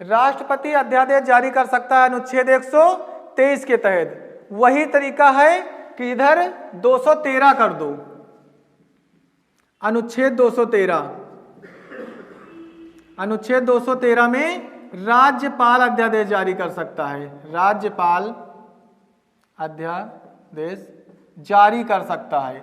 Speaker 1: राष्ट्रपति अध्यादेश जारी कर सकता है अनुच्छेद 123 के तहत। वही तरीका है कि इधर 213 कर दो। अनुच्छेद 213 में राज्यपाल अध्यादेश जारी कर सकता है। राज्यपाल अध्यादेश जारी कर सकता है।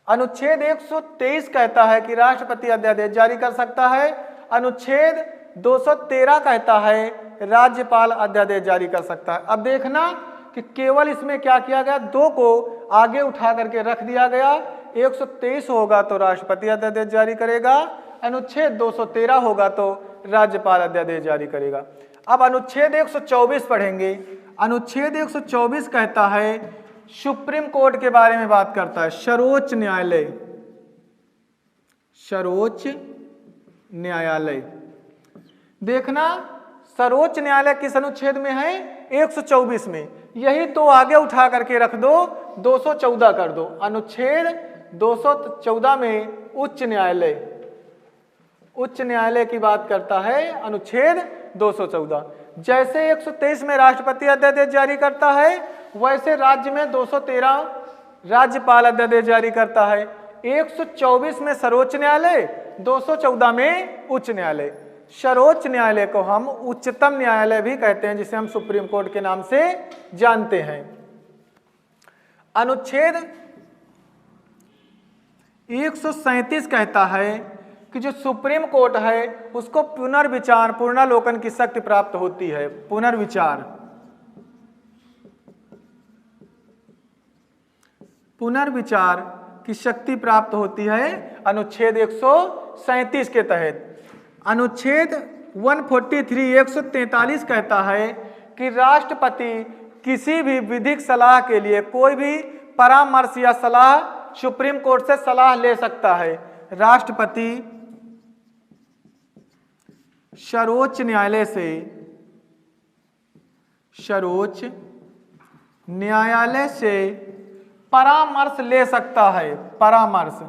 Speaker 1: अनुच्छेद 123 कहता है कि राष्ट्रपति अध्यादेश जारी कर सकता है। अनुच्छेद 213 कहता है राज्यपाल अध्यादेश जारी कर सकता है। अब देखना कि केवल इसमें क्या किया गया, 2 को आगे उठा करके रख दिया गया। 123 होगा तो राष्ट्रपति अध्यादेश जारी करेगा, अनुच्छेद 213 होगा तो राज्यपाल अध्यादेश जारी करेगा। अब अनुच्छेद 124 पढ़ेंगे। अनुच्छेद 124 कहता है, सुप्रीम कोर्ट के बारे में बात करता है। सर्वोच्च न्यायालय देखना, सर्वोच्च न्यायालय किस अनुच्छेद में है? 124 में। यही तो आगे उठा करके रख दो, 214 कर दो। अनुच्छेद 214 में उच्च न्यायालय की बात करता है अनुच्छेद 214। जैसे 123 में राष्ट्रपति अध्यादेश जारी करता है, वैसे राज्य में 213 राज्यपाल अध्यादेश जारी करता है। 124 में सर्वोच्च न्यायालय, 214 में उच्च न्यायालय। सर्वोच्च न्यायालय को हम उच्चतम न्यायालय भी कहते हैं, जिसे हम सुप्रीम कोर्ट के नाम से जानते हैं। अनुच्छेद 137 कहता है कि जो सुप्रीम कोर्ट है उसको पुनर्विचार की शक्ति प्राप्त होती है। पुनर्विचार की शक्ति प्राप्त होती है अनुच्छेद 137 के तहत। अनुच्छेद 143 कहता है कि राष्ट्रपति किसी भी विधिक सलाह के लिए कोई भी परामर्श या सलाह सुप्रीम कोर्ट से सलाह ले सकता है। राष्ट्रपति सर्वोच्च न्यायालय से परामर्श ले सकता है, परामर्श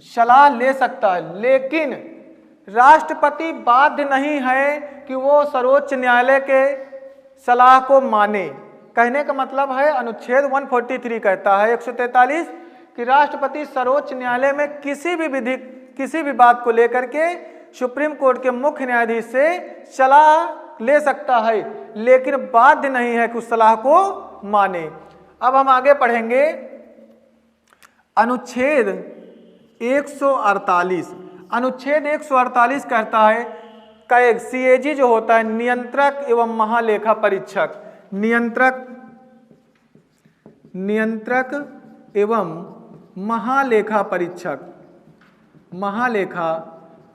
Speaker 1: सलाह ले सकता है, लेकिन राष्ट्रपति बाध्य नहीं है कि वो सर्वोच्च न्यायालय के सलाह को माने। कहने का मतलब है अनुच्छेद 143 कहता है 143 कि राष्ट्रपति सर्वोच्च न्यायालय में किसी भी बात को लेकर के सुप्रीम कोर्ट के मुख्य न्यायाधीश से सलाह ले सकता है, लेकिन बाध्य नहीं है कि उस सलाह को माने। अब हम आगे पढ़ेंगे अनुच्छेद 148। अनुच्छेद 148 कहता है कि सीएजी जो होता है नियंत्रक एवं महालेखा परीक्षक, नियंत्रक एवं महालेखा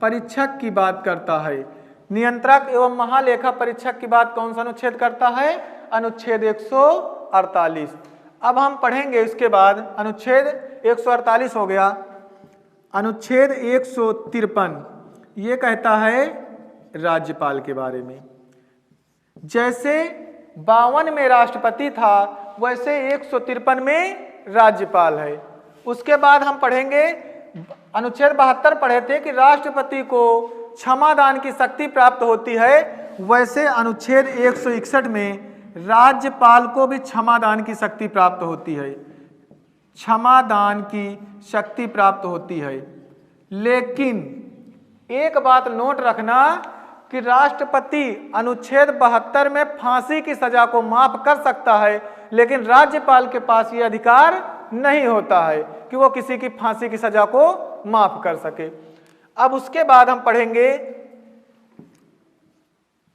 Speaker 1: परीक्षक की बात करता है। नियंत्रक एवं महालेखा परीक्षक की बात कौन सा अनुच्छेद करता है? अनुच्छेद 148। अब हम पढ़ेंगे इसके बाद अनुच्छेद 148 हो गया। अनुच्छेद 153 ये कहता है राज्यपाल के बारे में। जैसे 52 में राष्ट्रपति था वैसे 153 में राज्यपाल है। उसके बाद हम पढ़ेंगे अनुच्छेद 72 पढ़े थे कि राष्ट्रपति को क्षमादान की शक्ति प्राप्त होती है, वैसे अनुच्छेद 161 में राज्यपाल को भी क्षमादान की शक्ति प्राप्त होती है, क्षमादान की शक्ति प्राप्त होती है। लेकिन एक बात नोट रखना कि राष्ट्रपति अनुच्छेद 72 में फांसी की सजा को माफ कर सकता है, लेकिन राज्यपाल के पास ये अधिकार नहीं होता है कि वो किसी की फांसी की सजा को माफ कर सके। अब उसके बाद हम पढ़ेंगे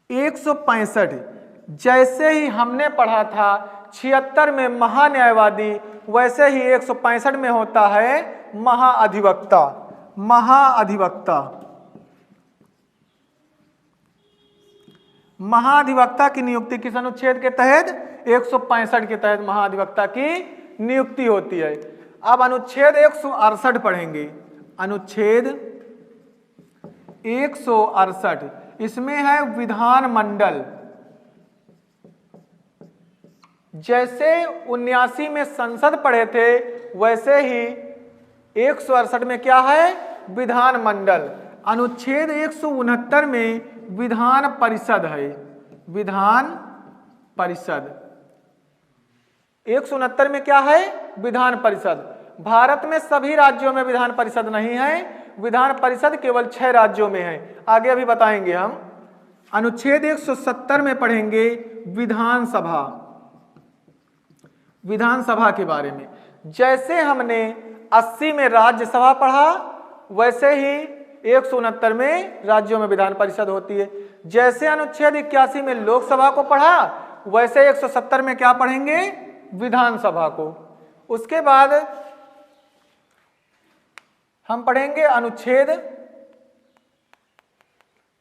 Speaker 1: 165। जैसे ही हमने पढ़ा था 76 में महान्यायवादी, वैसे ही 165 में होता है महाअधिवक्ता। महाधिवक्ता की नियुक्ति किस अनुच्छेद के तहत? 165 के तहत महाधिवक्ता की नियुक्ति होती है। अब अनुच्छेद 168 पढ़ेंगे। अनुच्छेद 168 इसमें है विधानमंडल। जैसे 79 में संसद पढ़े थे वैसे ही 168 में क्या है? विधानमंडल। अनुच्छेद 169 में विधान परिषद है, विधान परिषद। 169 में क्या है? विधान परिषद। भारत में सभी राज्यों में विधान परिषद नहीं है, विधान परिषद केवल 6 राज्यों में है। आगे अभी बताएंगे हम। अनुच्छेद 170 में पढ़ेंगे विधानसभा, विधानसभा के बारे में। जैसे हमने 80 में राज्यसभा पढ़ा वैसे ही 169 में राज्यों में विधान परिषद होती है। जैसे अनुच्छेद 81 में लोकसभा को पढ़ा वैसे 170 में क्या पढ़ेंगे? विधानसभा को। उसके बाद हम पढ़ेंगे अनुच्छेद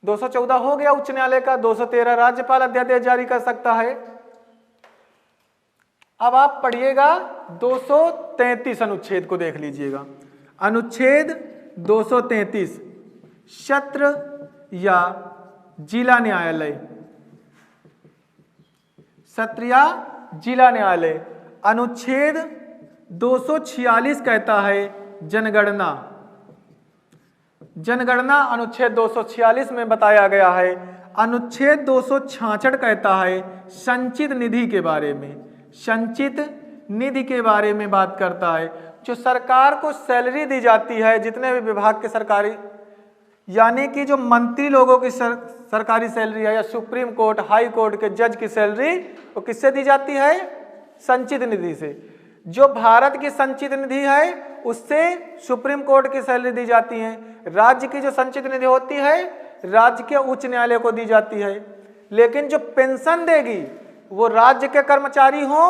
Speaker 1: 214 हो गया उच्च न्यायालय का। 213 राज्यपाल अध्यादेश जारी कर सकता है। अब आप पढ़िएगा 233 अनुच्छेद को देख लीजिएगा। अनुच्छेद 233 सत्र या जिला न्यायालय, सत्र या जिला न्यायालय। अनुच्छेद 246 कहता है जनगणना। जनगणना अनुच्छेद 246 में बताया गया है। अनुच्छेद 266 कहता है संचित निधि के बारे में, संचित निधि के बारे में बात करता है। जो सरकार को सैलरी दी जाती है, जितने भी विभाग के सरकारी, यानी कि जो मंत्री लोगों की सरकारी सैलरी है या सुप्रीम कोर्ट हाई कोर्ट के जज की सैलरी, वो किससे दी जाती है? संचित निधि से। जो भारत की संचित निधि है उससे सुप्रीम कोर्ट की सैलरी दी जाती है। राज्य की जो संचित निधि होती है राज्य के उच्च न्यायालय को दी जाती है। लेकिन जो पेंशन देगी वो राज्य के कर्मचारी हों,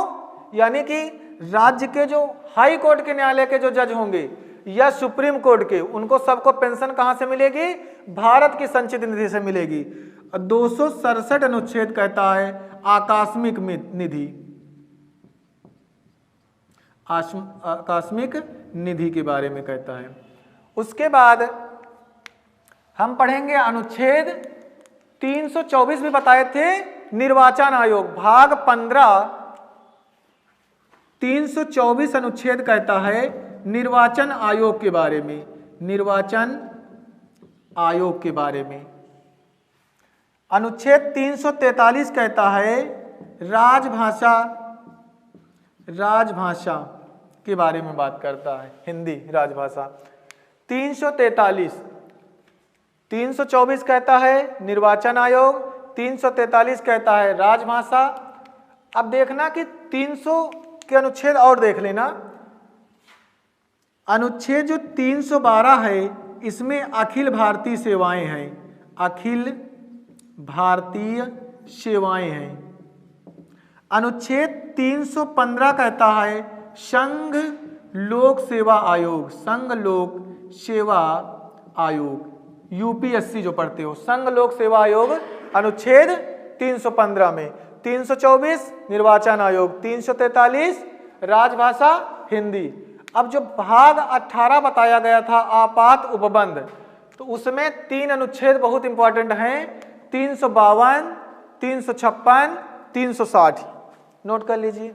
Speaker 1: यानी कि राज्य के जो हाई कोर्ट के न्यायालय के जो जज होंगे या सुप्रीम कोर्ट के, उनको सबको पेंशन कहां से मिलेगी? भारत की संचित निधि से मिलेगी। 267 अनुच्छेद कहता है आकस्मिक निधि, आकस्मिक निधि के बारे में कहता है। उसके बाद हम पढ़ेंगे अनुच्छेद 324 में बताए थे निर्वाचन आयोग, भाग 15 324 अनुच्छेद कहता है निर्वाचन आयोग के बारे में, निर्वाचन आयोग के बारे में। अनुच्छेद 343 कहता है राजभाषा, राजभाषा के बारे में बात करता है, हिंदी राजभाषा। 343 324 कहता है निर्वाचन आयोग, 343 कहता है राजभाषा। अब देखना कि 300 के अनुच्छेद और देख लेना। अनुच्छेद जो 312 है इसमें अखिल भारतीय सेवाएं हैं, अखिल भारतीय सेवाएं हैं। अनुच्छेद 315 कहता है संघ लोक सेवा आयोग, संघ लोक सेवा आयोग, यूपीएससी जो पढ़ते हो, संघ लोक सेवा आयोग अनुच्छेद 315 में। 324 निर्वाचन आयोग, 343 राजभाषा हिंदी। अब जो भाग 18 बताया गया था आपात उपबंध, तो उसमें 3 अनुच्छेद बहुत इंपॉर्टेंट हैं, 352, 356, 360, नोट कर लीजिए।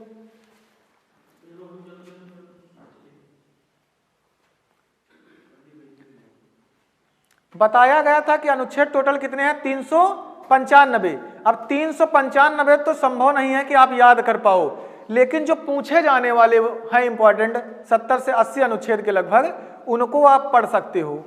Speaker 1: बताया गया था कि अनुच्छेद टोटल कितने हैं, 395। अब 395 तो संभव नहीं है कि आप याद कर पाओ, लेकिन जो पूछे जाने वाले हैं इंपॉर्टेंट 70 से 80 अनुच्छेद के लगभग, उनको आप पढ़ सकते हो।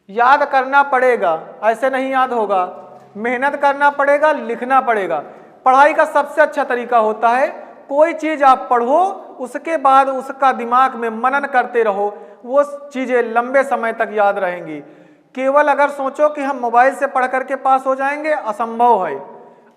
Speaker 1: याद करना पड़ेगा, ऐसे नहीं याद होगा, मेहनत करना पड़ेगा, लिखना पड़ेगा। पढ़ाई का सबसे अच्छा तरीका होता है कोई चीज आप पढ़ो, उसके बाद उसका दिमाग में मनन करते रहो, वो चीजें लंबे समय तक याद रहेंगी। केवल अगर सोचो कि हम मोबाइल से पढ़ करके पास हो जाएंगे, असंभव है।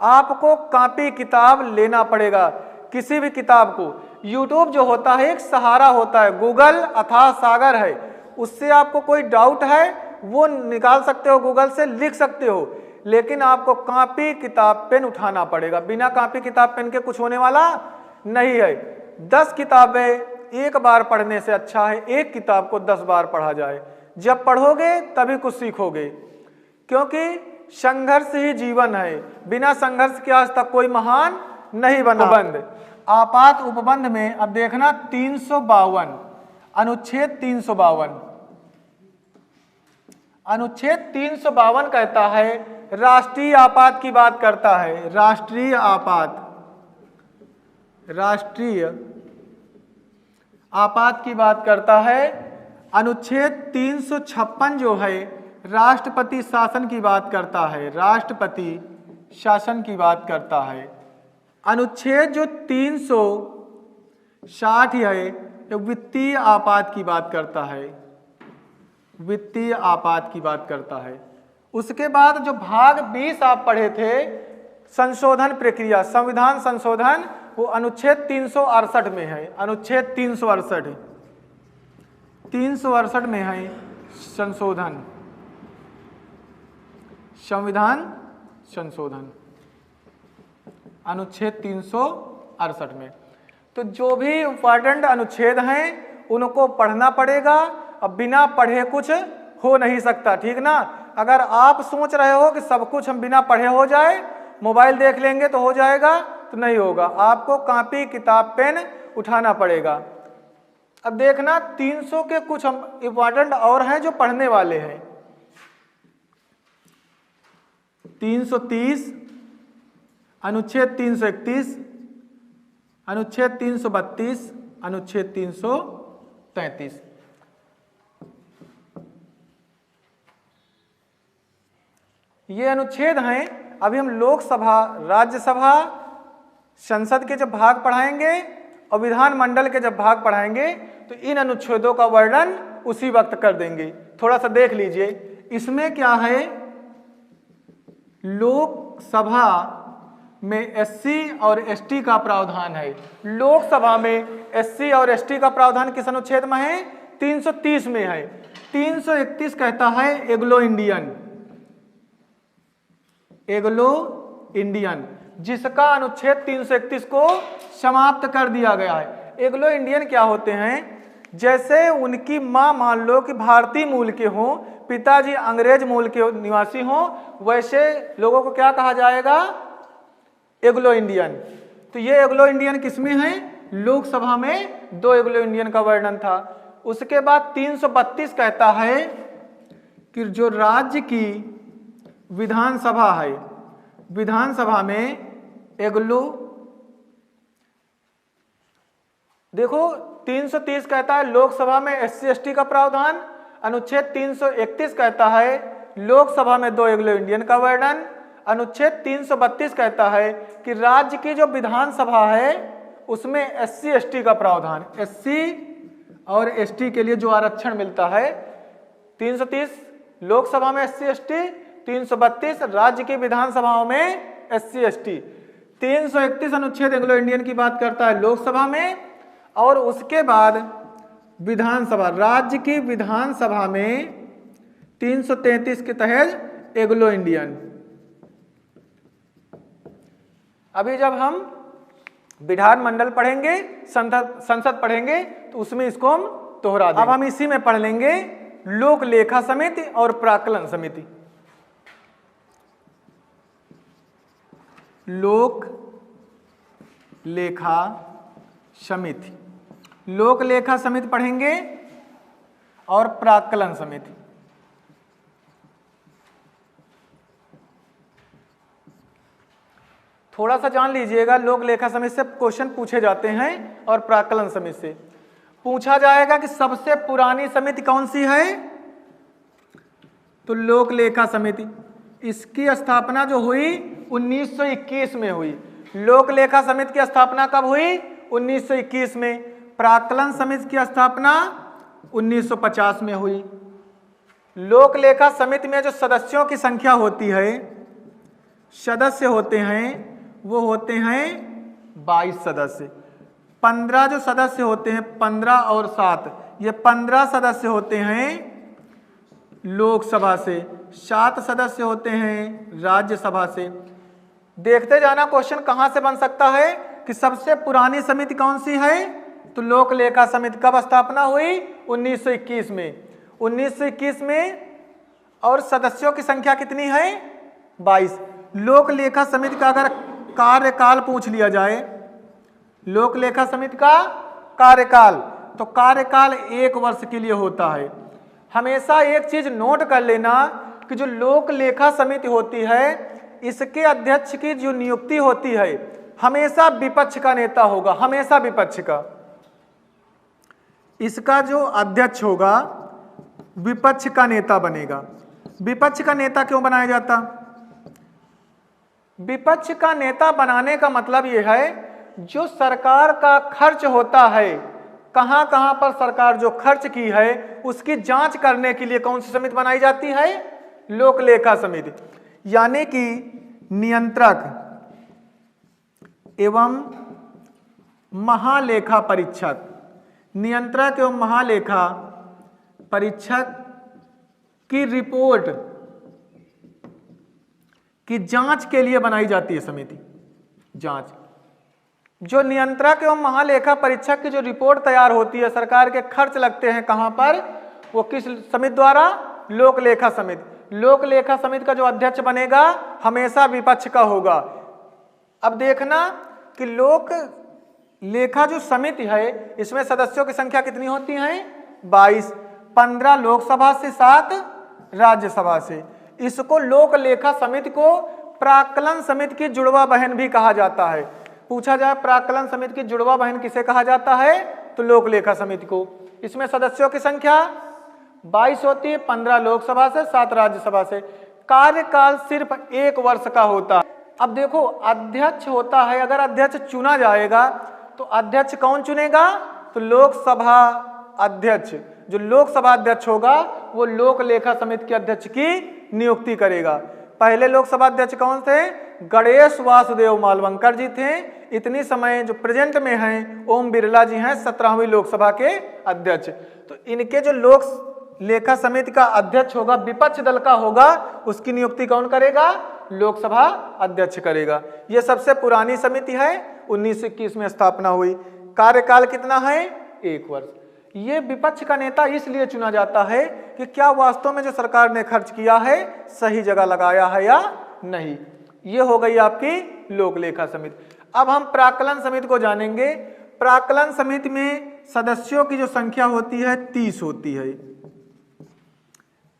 Speaker 1: आपको कॉपी किताब लेना पड़ेगा, किसी भी किताब को। यूट्यूब जो होता है एक सहारा होता है, गूगल अथाह सागर है, उससे आपको कोई डाउट है वो निकाल सकते हो, गूगल से लिख सकते हो, लेकिन आपको कॉपी किताब पेन उठाना पड़ेगा। बिना कॉपी किताब पेन के कुछ होने वाला नहीं है। 10 किताबें एक बार पढ़ने से अच्छा है एक किताब को 10 बार पढ़ा जाए। जब पढ़ोगे तभी कुछ सीखोगे, क्योंकि संघर्ष ही जीवन है, बिना संघर्ष के आज तक कोई महान नहीं बना। उपबंध, आपात उपबंध में अब देखना 352 अनुच्छेद 352, अनुच्छेद 352 कहता है राष्ट्रीय आपात की बात करता है, राष्ट्रीय आपात, राष्ट्रीय आपात की बात करता है। अनुच्छेद 356 जो है राष्ट्रपति शासन की बात करता है, राष्ट्रपति शासन की बात करता है। अनुच्छेद जो 360 है तो वित्तीय आपात की बात करता है, वित्तीय आपात की बात करता है। उसके बाद जो भाग 20 आप पढ़े थे संशोधन प्रक्रिया, संविधान संशोधन, वो अनुच्छेद 368 में है, अनुच्छेद 368 में है संशोधन, संविधान संशोधन, अनुच्छेद 368 में। तो जो भी इंपॉर्टेंट अनुच्छेद हैं उनको पढ़ना पड़ेगा, अब बिना पढ़े कुछ हो नहीं सकता, ठीक ना। अगर आप सोच रहे हो कि सब कुछ हम बिना पढ़े हो जाए, मोबाइल देख लेंगे तो हो जाएगा, तो नहीं होगा, आपको कॉपी किताब पेन उठाना पड़ेगा। अब देखना 300 के कुछ हम इंपॉर्टेंट और हैं जो पढ़ने वाले हैं। 330, अनुच्छेद 331, अनुच्छेद 332, अनुच्छेद 333। ये अनुच्छेद हैं। अभी हम लोकसभा, राज्यसभा, संसद के जब भाग पढ़ाएंगे और विधानमंडल के जब भाग पढ़ाएंगे तो इन अनुच्छेदों का वर्णन उसी वक्त कर देंगे। थोड़ा सा देख लीजिए, इसमें क्या है, लोकसभा में एससी और एसटी का प्रावधान है। लोकसभा में एससी और एसटी का प्रावधान किस अनुच्छेद में है, 330 में है। 331 कहता है एग्लो इंडियन, एग्लो इंडियन। जिसका अनुच्छेद 331 को समाप्त कर दिया गया है। एग्लो इंडियन क्या होते हैं? जैसे उनकी माँ मान लो कि भारतीय मूल के हों, पिताजी अंग्रेज मूल के निवासी हों, वैसे लोगों को क्या कहा जाएगा? एग्लो इंडियन। तो ये एग्लो इंडियन किसमें है? लोकसभा में 2 एग्लो इंडियन का वर्णन था। उसके बाद 332 कहता है कि जो राज्य की विधानसभा है, विधानसभा में एग्लो, देखो 330 कहता है लोकसभा में SC ST का प्रावधान, अनुच्छेद 331 कहता है लोकसभा में 2 एग्लो इंडियन का वर्णन, अनुच्छेद 332 कहता है कि राज्य की जो विधानसभा है उसमें SC ST का प्रावधान, SC और ST के लिए जो आरक्षण मिलता है। 330 लोकसभा में SC ST, 332 राज्य की विधानसभाओं में SC ST। 331 अनुच्छेद एंग्लो इंडियन की बात करता है लोकसभा में, और उसके बाद विधानसभा, राज्य की विधानसभा में 333 के तहत एग्लो इंडियन। अभी जब हम विधानमंडल पढ़ेंगे, संसद पढ़ेंगे, तो उसमें इसको हम दोहरा देंगे। अब हम इसी में पढ़ लेंगे लोक लेखा समिति और प्राक्कलन समिति। लोक लेखा समिति, लोक लेखा समिति पढ़ेंगे और प्राक्कलन समिति। थोड़ा सा जान लीजिएगा, लोक लेखा समिति से क्वेश्चन पूछे जाते हैं और प्राक्कलन समिति से पूछा जाएगा कि सबसे पुरानी समिति कौन सी है? तो लोक लेखा समिति। इसकी स्थापना जो हुई 1921 में हुई। लोक लेखा समिति की स्थापना कब हुई? 1921 में। प्राक्कलन समिति की स्थापना 1950 में हुई। लोक लेखा समिति में जो सदस्यों की संख्या होती है, सदस्य होते हैं, वो होते हैं 22 सदस्य। 15 जो सदस्य होते हैं, 15 और 7, ये 15 सदस्य होते हैं लोकसभा से, 7 सदस्य होते हैं राज्यसभा से। देखते जाना क्वेश्चन कहाँ से बन सकता है कि सबसे पुरानी समिति कौन सी है? तो लोक लेखा समिति कब स्थापना हुई? 1921 में। 1921 में, और सदस्यों की संख्या कितनी है? 22। लोक लेखा समिति का अगर कार्यकाल पूछ लिया जाए, लोक लेखा समिति का कार्यकाल, तो कार्यकाल 1 वर्ष के लिए होता है। हमेशा एक चीज नोट कर लेना कि जो लोक लेखा समिति होती है, इसके अध्यक्ष की जो नियुक्ति होती है हमेशा विपक्ष का नेता होगा, हमेशा विपक्ष का। इसका जो अध्यक्ष होगा विपक्ष का नेता बनेगा। विपक्ष का नेता क्यों बनाया जाता? विपक्ष का नेता बनाने का मतलब यह है जो सरकार का खर्च होता है, कहां कहां पर सरकार जो खर्च की है उसकी जांच करने के लिए कौन सी समिति बनाई जाती है? लोक लेखा समिति। यानी कि नियंत्रक एवं महालेखा परीक्षक, नियंत्रक एवं महालेखा परीक्षक की रिपोर्ट की जांच के लिए बनाई जाती है समिति। जांच, जो नियंत्रक एवं महालेखा परीक्षक की जो रिपोर्ट तैयार होती है, सरकार के खर्च लगते हैं कहां पर, वो किस समिति द्वारा? लोक लेखा समिति। लोक लेखा समिति का जो अध्यक्ष बनेगा हमेशा विपक्ष का होगा। अब देखना कि लोक लेखा जो समिति है इसमें सदस्यों की संख्या कितनी होती है? 22। 15 लोकसभा से, 7 राज्यसभा से। इसको लोक लेखा समिति को प्राक्कलन समिति की जुड़वा बहन भी कहा जाता है। पूछा जाए प्राक्कलन समिति की जुड़वा बहन किसे कहा जाता है? तो लोक लेखा समिति को। इसमें सदस्यों की संख्या 22 होती है, 15 लोकसभा से, 7 राज्यसभा से। कार्यकाल सिर्फ 1 वर्ष का होता है। अब देखो अध्यक्ष होता है, अगर अध्यक्ष चुना जाएगा तो अध्यक्ष कौन चुनेगा? तो लोकसभा अध्यक्ष। जो लोकसभा अध्यक्ष होगा वो लोक लेखा समिति के अध्यक्ष की नियुक्ति करेगा। पहले लोकसभा अध्यक्ष कौन थे? गणेश वासुदेव मालवंकर जी थे। इतनी समय जो प्रेजेंट में हैं ओम बिरला जी हैं 17वीं लोकसभा के अध्यक्ष। तो इनके जो लेखा समिति का अध्यक्ष होगा, विपक्ष दल का होगा, उसकी नियुक्ति कौन करेगा? लोकसभा अध्यक्ष करेगा। यह सबसे पुरानी समिति है, 1921 में स्थापना हुई। कार्यकाल कितना है? 1 वर्ष। ये विपक्ष का नेता इसलिए चुना जाता है कि क्या वास्तव में जो सरकार ने खर्च किया है सही जगह लगाया है या नहीं। ये हो गई आपकी लोक लेखा समिति। अब हम प्राक्कलन समिति को जानेंगे। प्राक्कलन समिति में सदस्यों की जो संख्या होती है 30 होती है।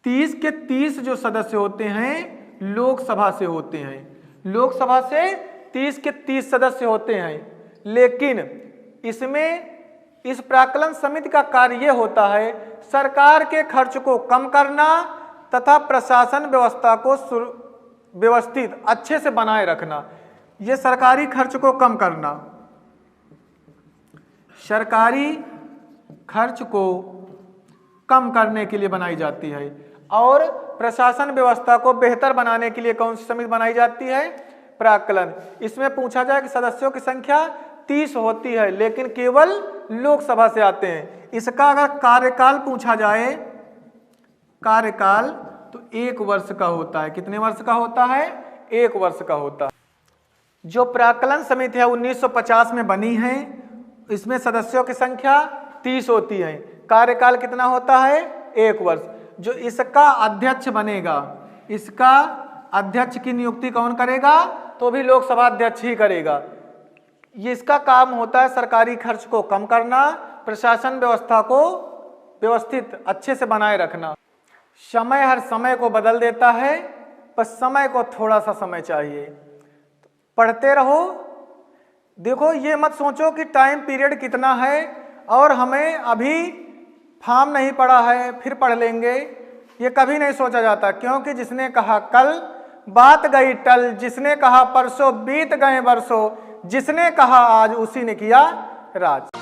Speaker 1: 30 के 30 जो सदस्य होते हैं लोकसभा से होते हैं। लोकसभा से 30 के 30 सदस्य होते हैं। लेकिन इसमें इस प्राक्कलन समिति का कार्य यह होता है सरकार के खर्च को कम करना तथा प्रशासन व्यवस्था को व्यवस्थित अच्छे से बनाए रखना। यह सरकारी खर्च को कम करना, सरकारी खर्च को कम करने के लिए बनाई जाती है। और प्रशासन व्यवस्था को बेहतर बनाने के लिए कौन सी समिति बनाई जाती है? प्राक्कलन। इसमें पूछा जाए कि सदस्यों की संख्या 30 होती है लेकिन केवल लोकसभा से आते हैं। इसका अगर कार्यकाल पूछा जाए, कार्यकाल तो 1 वर्ष का होता है। कितने वर्ष का होता है? 1 वर्ष का होता है। जो प्राक्कलन समिति है 1950 में बनी है, इसमें सदस्यों की संख्या 30 होती है। कार्यकाल कितना होता है? 1 वर्ष। जो इसका अध्यक्ष बनेगा, इसका अध्यक्ष की नियुक्ति कौन करेगा? तो भी लोकसभा अध्यक्ष ही करेगा। ये इसका काम होता है सरकारी खर्च को कम करना, प्रशासन व्यवस्था को व्यवस्थित अच्छे से बनाए रखना। समय हर समय को बदल देता है, पर समय को थोड़ा सा समय चाहिए। पढ़ते रहो। देखो, ये मत सोचो कि टाइम पीरियड कितना है और हमें अभी फॉर्म नहीं पड़ा है फिर पढ़ लेंगे, ये कभी नहीं सोचा जाता। क्योंकि जिसने कहा कल बात गई टल, जिसने कहा परसों बीत गए बरसों, जिसने कहा आज उसी ने किया राज।